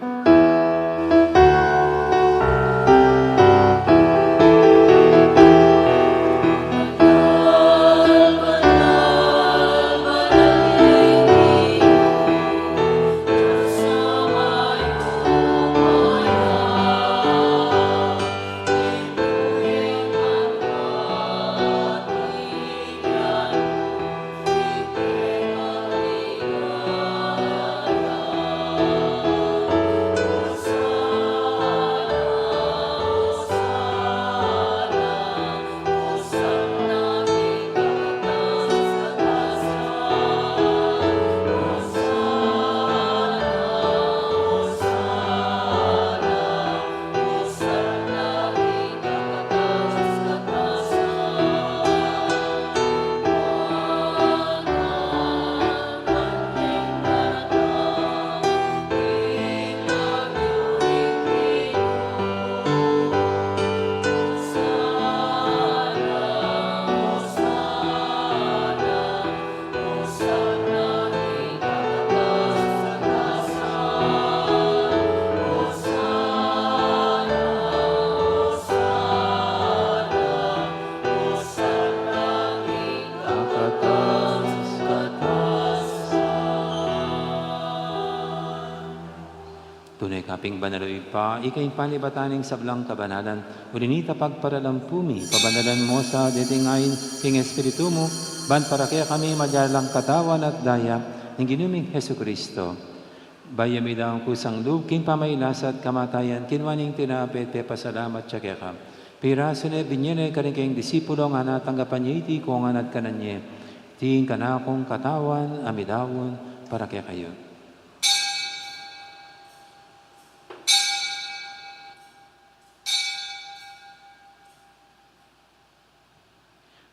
Tunay kaping banaloy pa, ikay panibataning sablang kabanalan, ulinita pagparalampumi, pabanalan mo sa detingayin, king Espiritu mo, ban para kaya kami madyalang katawan at daya, ng ginuming Heso Kristo. Bayami daang kusang loob, king pamaylasat kamatayan, kinwaning tinapit, pasalamat siya kaya ka. Piraso na binyene ka rin kayong disipulo nga natanggapan niya iti kung nga nadkanan niya. Tingin ka na akong katawan, amidawon, para kaya kayo.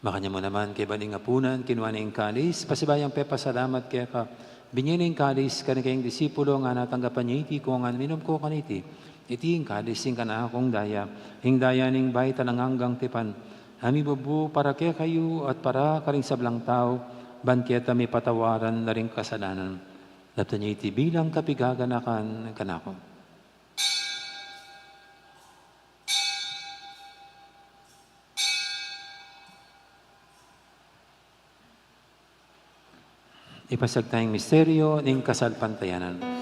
Makanya mo naman kay baning apunan, kinuha ng kalis, pasibayang pepasalamat kaya ka, binyan ng kalis, kani kayong disipulo nga natanggapan niya iti, kung nga minom ko kaniti, iti yung kalis, yung kana akong daya, hing daya ning bay talangang tipan, hami babu para kaya kayo at para karing sablang tao, bankyeta may patawaran na ring kasalanan, lapta niya iti bilang kapigaganakan kanako. Ipasag tayong misteryo ng kasalpantayanan.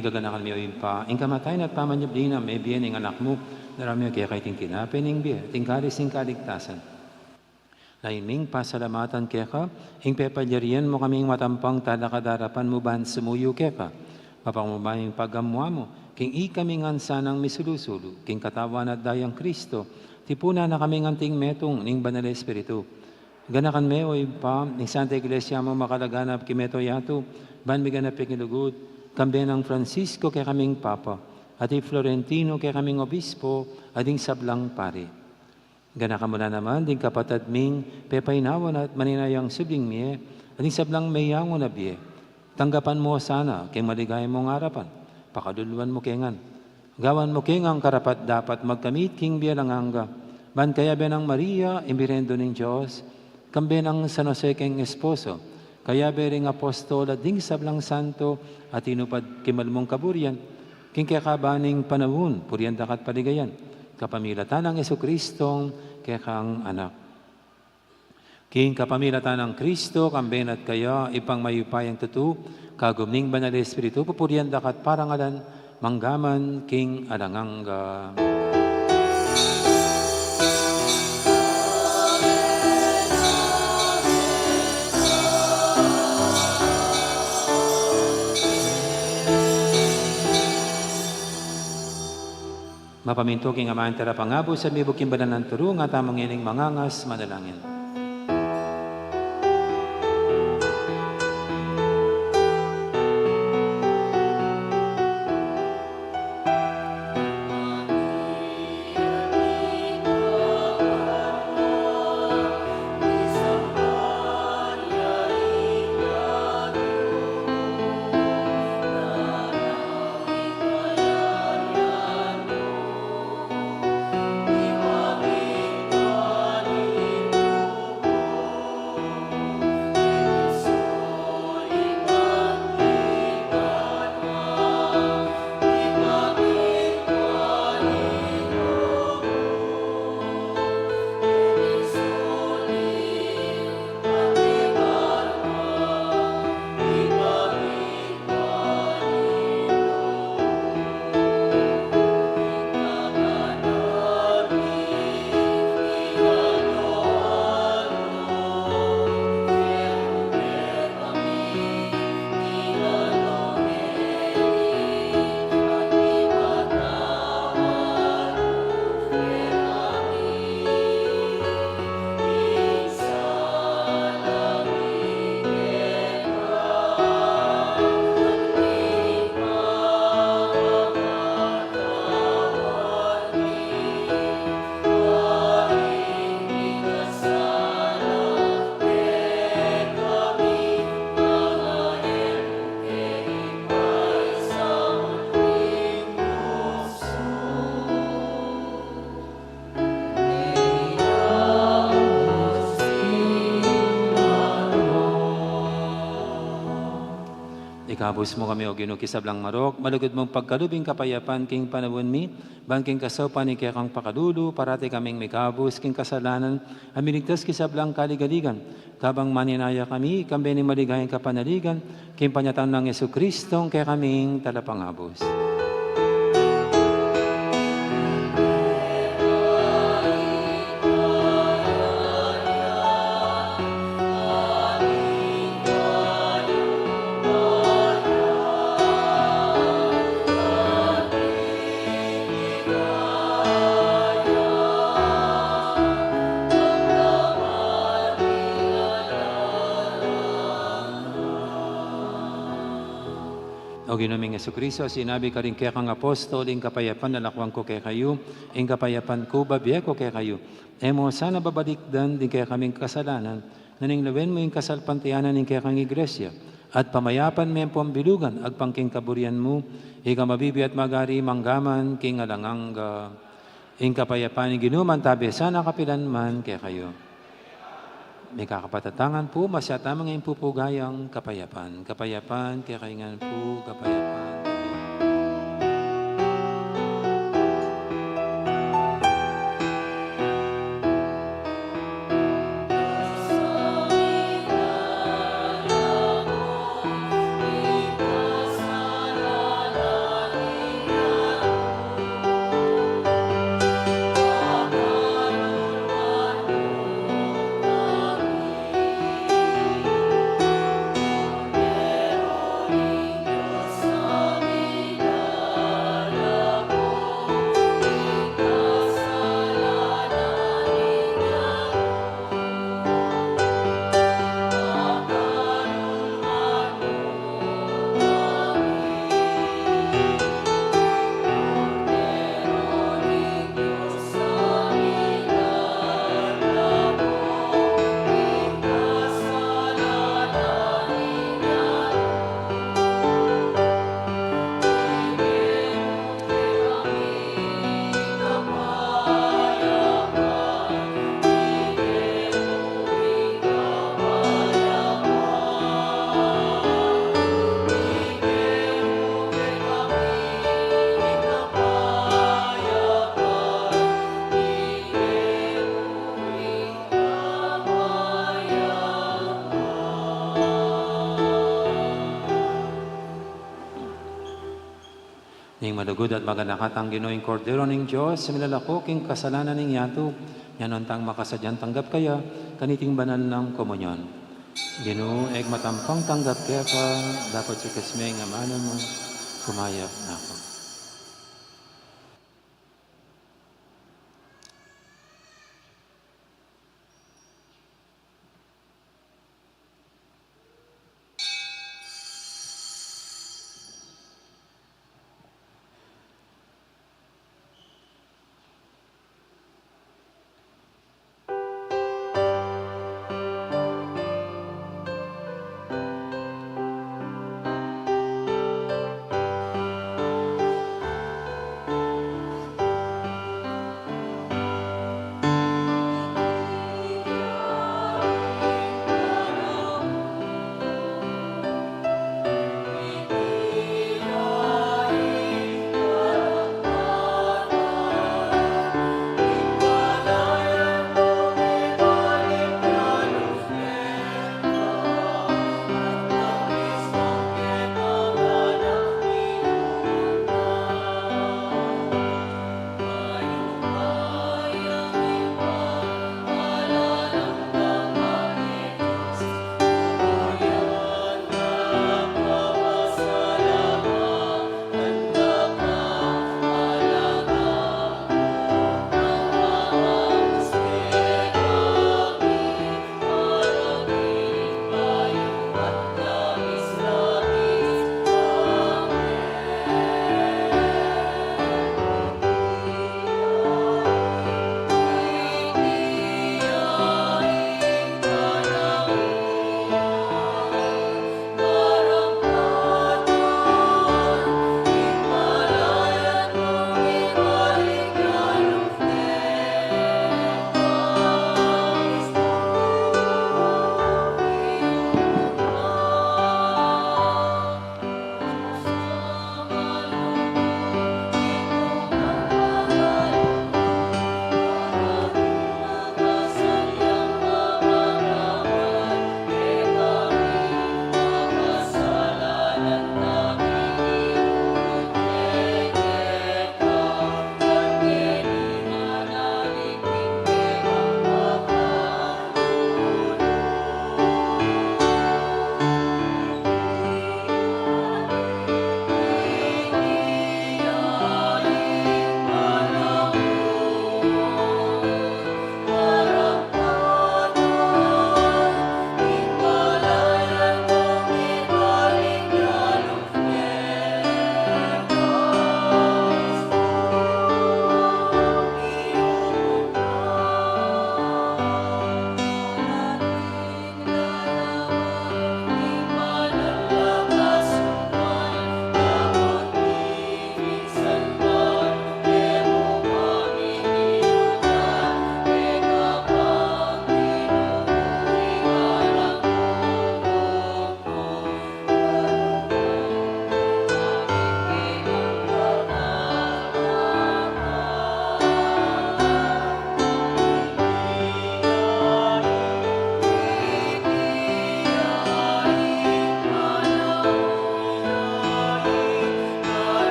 Gaganakan mo yung pa, ang kamatayan at pamanyabling na may biyan ng anak mo, narami kaya kay ting tinapin ng biya, ting kalis ng kaligtasan. Laiming pasalamatan keka, ing pepalyarian mo kaming matampang talakadarapan mo ban sumuyo keka. Papangumaying pagamwa mo, king ikami ngan sanang misulusulu, king katawan at dayang Kristo, tipuna na kaming anting metong ning banal Espiritu. Ganakan me o ipa, ning Santa Iglesia mo makalaganap kimeto yato, ban mi ganap ikilugod, kambe ng Francisco kay kaming Papa, at Florentino kay kaming Obispo, ading sablang pare. Gana ka muna naman, ding kapatad ming pepainawan at maninayang subling miye, ading sablang mayango na biye. Tanggapan mo sana, kay maligay mong harapan, pakaduluan mo kengan. Gawan mo kengang karapat dapat magkamit king biya lang hangga. Ban kaya benang Maria, imbirendo ng Diyos, kambe ng San Jose keng esposo, kaya bering apostol at ding sablang santo at inupad kimalmong kaburian, king kakabaning panahon, purian dakat paligayan, kapamilatan ng Jesucristong kekang anak. King kapamilatan ng Kristo, kamben at kaya ipang mayupayang tutu, kagumning banal Espiritu, pupurian dakat parangalan, manggaman king alanganga. Mapaminto king amahan tera pangabo sa mibuk kimbanan ng turo nga tamang ining mangangas manalangin. Ikabos mo kami o ginukisablang marok, malugod mong pagkalubing kapayapan king panawon mi, bangking kasopan ni kaya kang pakadulo, parati kaming mikabos king kasalanan, aminigtas kisablang kaligaligan, tabang maninaya kami, kambe ni maligayang kapanaligan, king panyatan ng Jesucristong kaya kaming talapangabos. O ginuming Jesucristo, sinabi ka rin kaya kang apostol, ing kapayapan nalakwang ko kaya kayo, ing kapayapan ko babiya ko kaya kayo. Emo sana babalikdan din kaya kaming kasalanan, naninglawen mo yung kasalpantianan ing kaya kang iglesia, at pamayapan mo yung pambilugan, agpangking kaburian mo, ika mabibi at magari manggaman, king alanganga, ing kapayapan ing ginuman tabi, sana kapilan man kaya kayo. May kakapatatangan po, masyatamang ngayon po po gayang kapayapan. Kapayapan, kaya kaingan po, kapayapan. Ning malugod at maganakatang Ginoong Kordero ning Diyos, sa milalako king kasalanan ning yato, yanon tang makasadyan tanggap kaya, kaniting banal ng komunyon. Ginoo, eg matampang tanggap kaya ka, dapat sa kasme nga mana mo, kumayap na ako.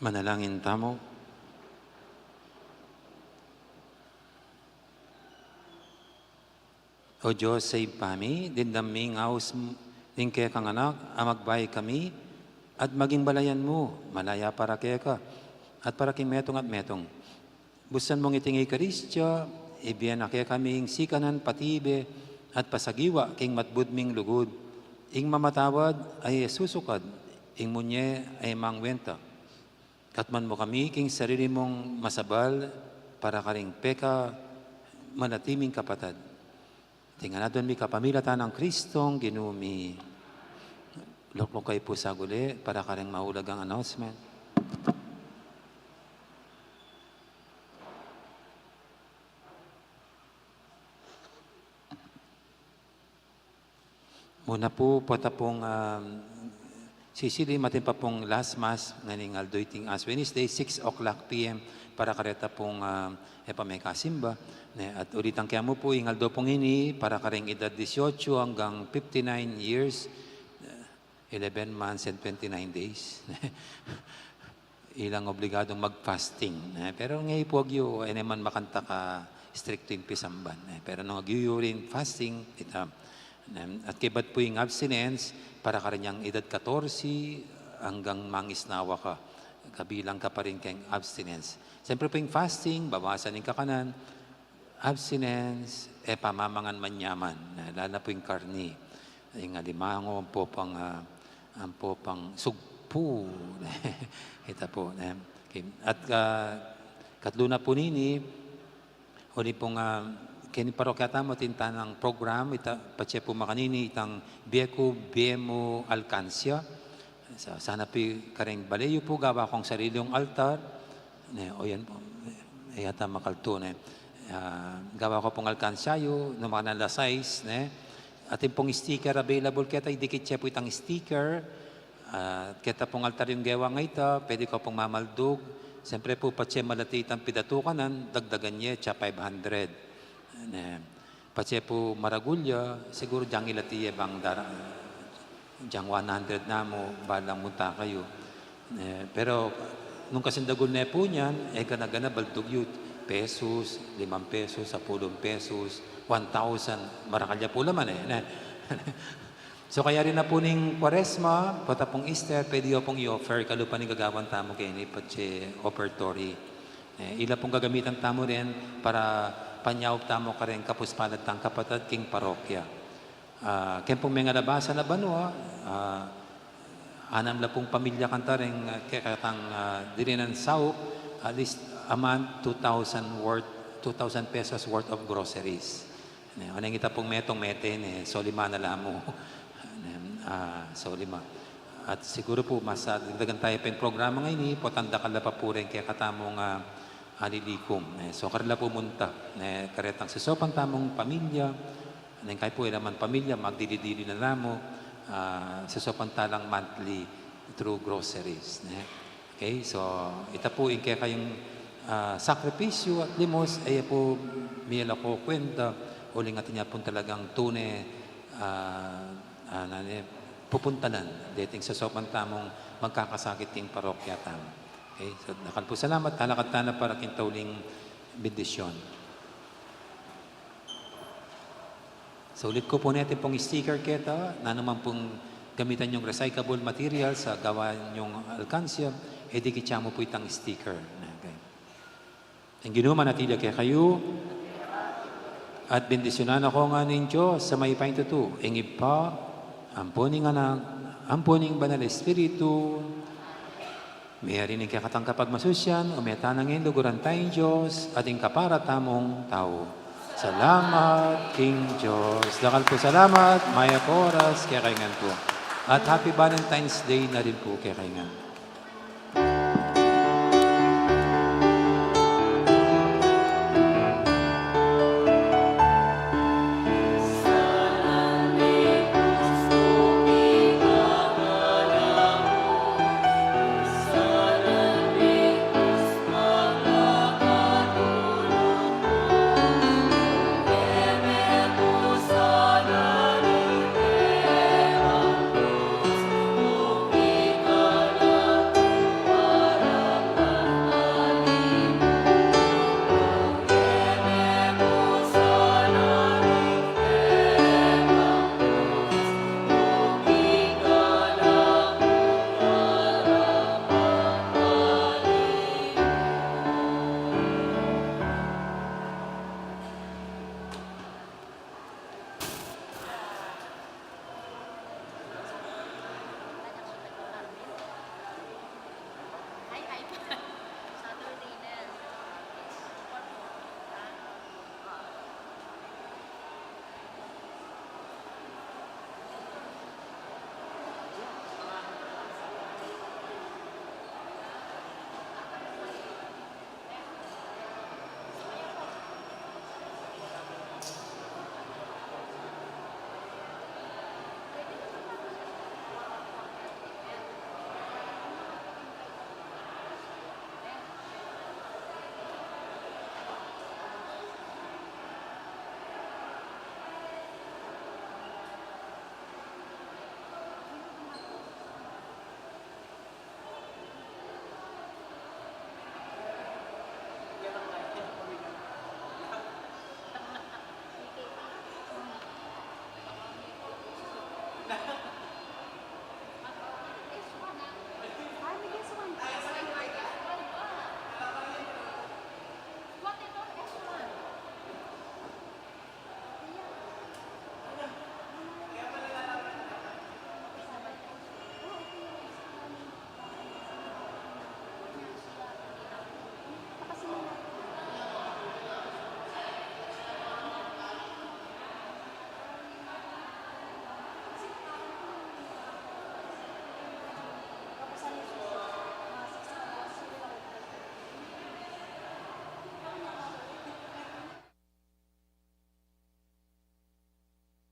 Manalangin tamo. O Diyos, save kami, dindaming aus din kaya kang anak, amagbay kami, at maging balayan mo, malaya para kaya ka, at para king metong at metong. Busan mong itingi Karistya, ibiyan na kaya kaming sikanan patibe, at pasagiwa king matbudming lugod. Ing mamatawad ay susukad, ing munye ay mangwenta. Katman mo kami king sarili mong masabal, para karing peka, manatiming kapatad. Tingnan natin mi kapamilatan ng Kristong ginumi. Loklok kayo po sa guli para karing mahulag ang announcement. Muna po, pata pong sisili matin pa pong last mass nganing aldoiting as Wednesday, 6 o'clock p.m. para kareta pong epamekasimba. At ulitan kaya mo po, ingaldo pong ini, para karing edad 18 hanggang 59 years, 11 months and 29 days. Ilang obligadong mag-fasting. Pero ngayon po, ay naman makanta ka strict in pisamban. Pero nung rin fasting, at kibat po yung abstinence, para kanyang edad 14 hanggang mangisnawa ka. Kabilang ka pa rin kayong abstinence. Siyempre po yung fasting, bawasan yung kakanan, abstinence, pamamangan manyaman, lalo po yung karni. Yung alimango, ang popang sugpo. Ito po. Okay. At katlo na po nini, huli pong kini parokya tamo tintanang program, patse po makanini, itang Bieco Biemo Alcancia. Sana po karing balayo po, gawa kong sarilyong altar. O yan po, yata makalto. Gawa ko pong alkansyayo, no mga nalasais. Atin pong sticker available, kaya tayo dikit siya po itang sticker. Kaya pong altar yung gawa nga ito, pwede ko pong mamaldog. Siyempre po, patse malati itang pidatukanan, dagdagan niya, siya 500. Patse po maragulya, siguro diyang ilati bang diyang 100 na mo, balang munta kayo. Pero, nung kasindagol na po niyan, ganagana baldog yun. Pesos, 5 pesos, 10 pesos, 1,000. Marakalya po naman So kaya rin na po ning Kwaresma, pata pong Easter, pwede yo pong i-offer, kalupa ni gagawan tamo kayo ni Patse Offertory. Ila pong gagamitan tamo rin para panyaw tamo ka rin kapuspalad tang kapatid king parokya. Kaya pong mga nabasa na banwa, anam na pong pamilya kanta rin kakatang dirinan sao, at least a month, 2,000 pesos worth of groceries. Anong kita pong metong meten, so 5 na lamo. So 5. At siguro po, mas dagdagan tayo pa yung programa ngayon, potanda ka pa po rin kaya katamong alilikom. So karila po munta, karetang sisopang tamong pamilya, anong kayo po ilaman pamilya, magdididili na lamo, sisopang talang monthly through groceries. Okay, so ito po yung kaya kayong sakripisyo at limos, ay po miyala ko kwenta, uling atin niya po talagang tune, pupuntanan, dating sa sopan tamong magkakasakit ting parokya tamo. Okay, so nakal po salamat, talakad tana para kintauling bendisyon. So ulit ko po natin pong sticker kita, na naman pong gamitan yung recyclable material sa gawa yung alkansya, dikit mo po itang sticker. Okay. Ang ginawa natin kaya kayo, at bendisyonan ako nga ng Diyos sa may paintuto, ingib pa, ampuning anak, ampuning banal espiritu, may harinig kakatang kapag masusyan, umetanangin luguran tayong Diyos, ating kapara tamong tao. Salamat, King Diyos. Dakal po salamat, maya po oras, kaya kaingan po. At Happy Valentine's Day na rin po, kaya kaingan.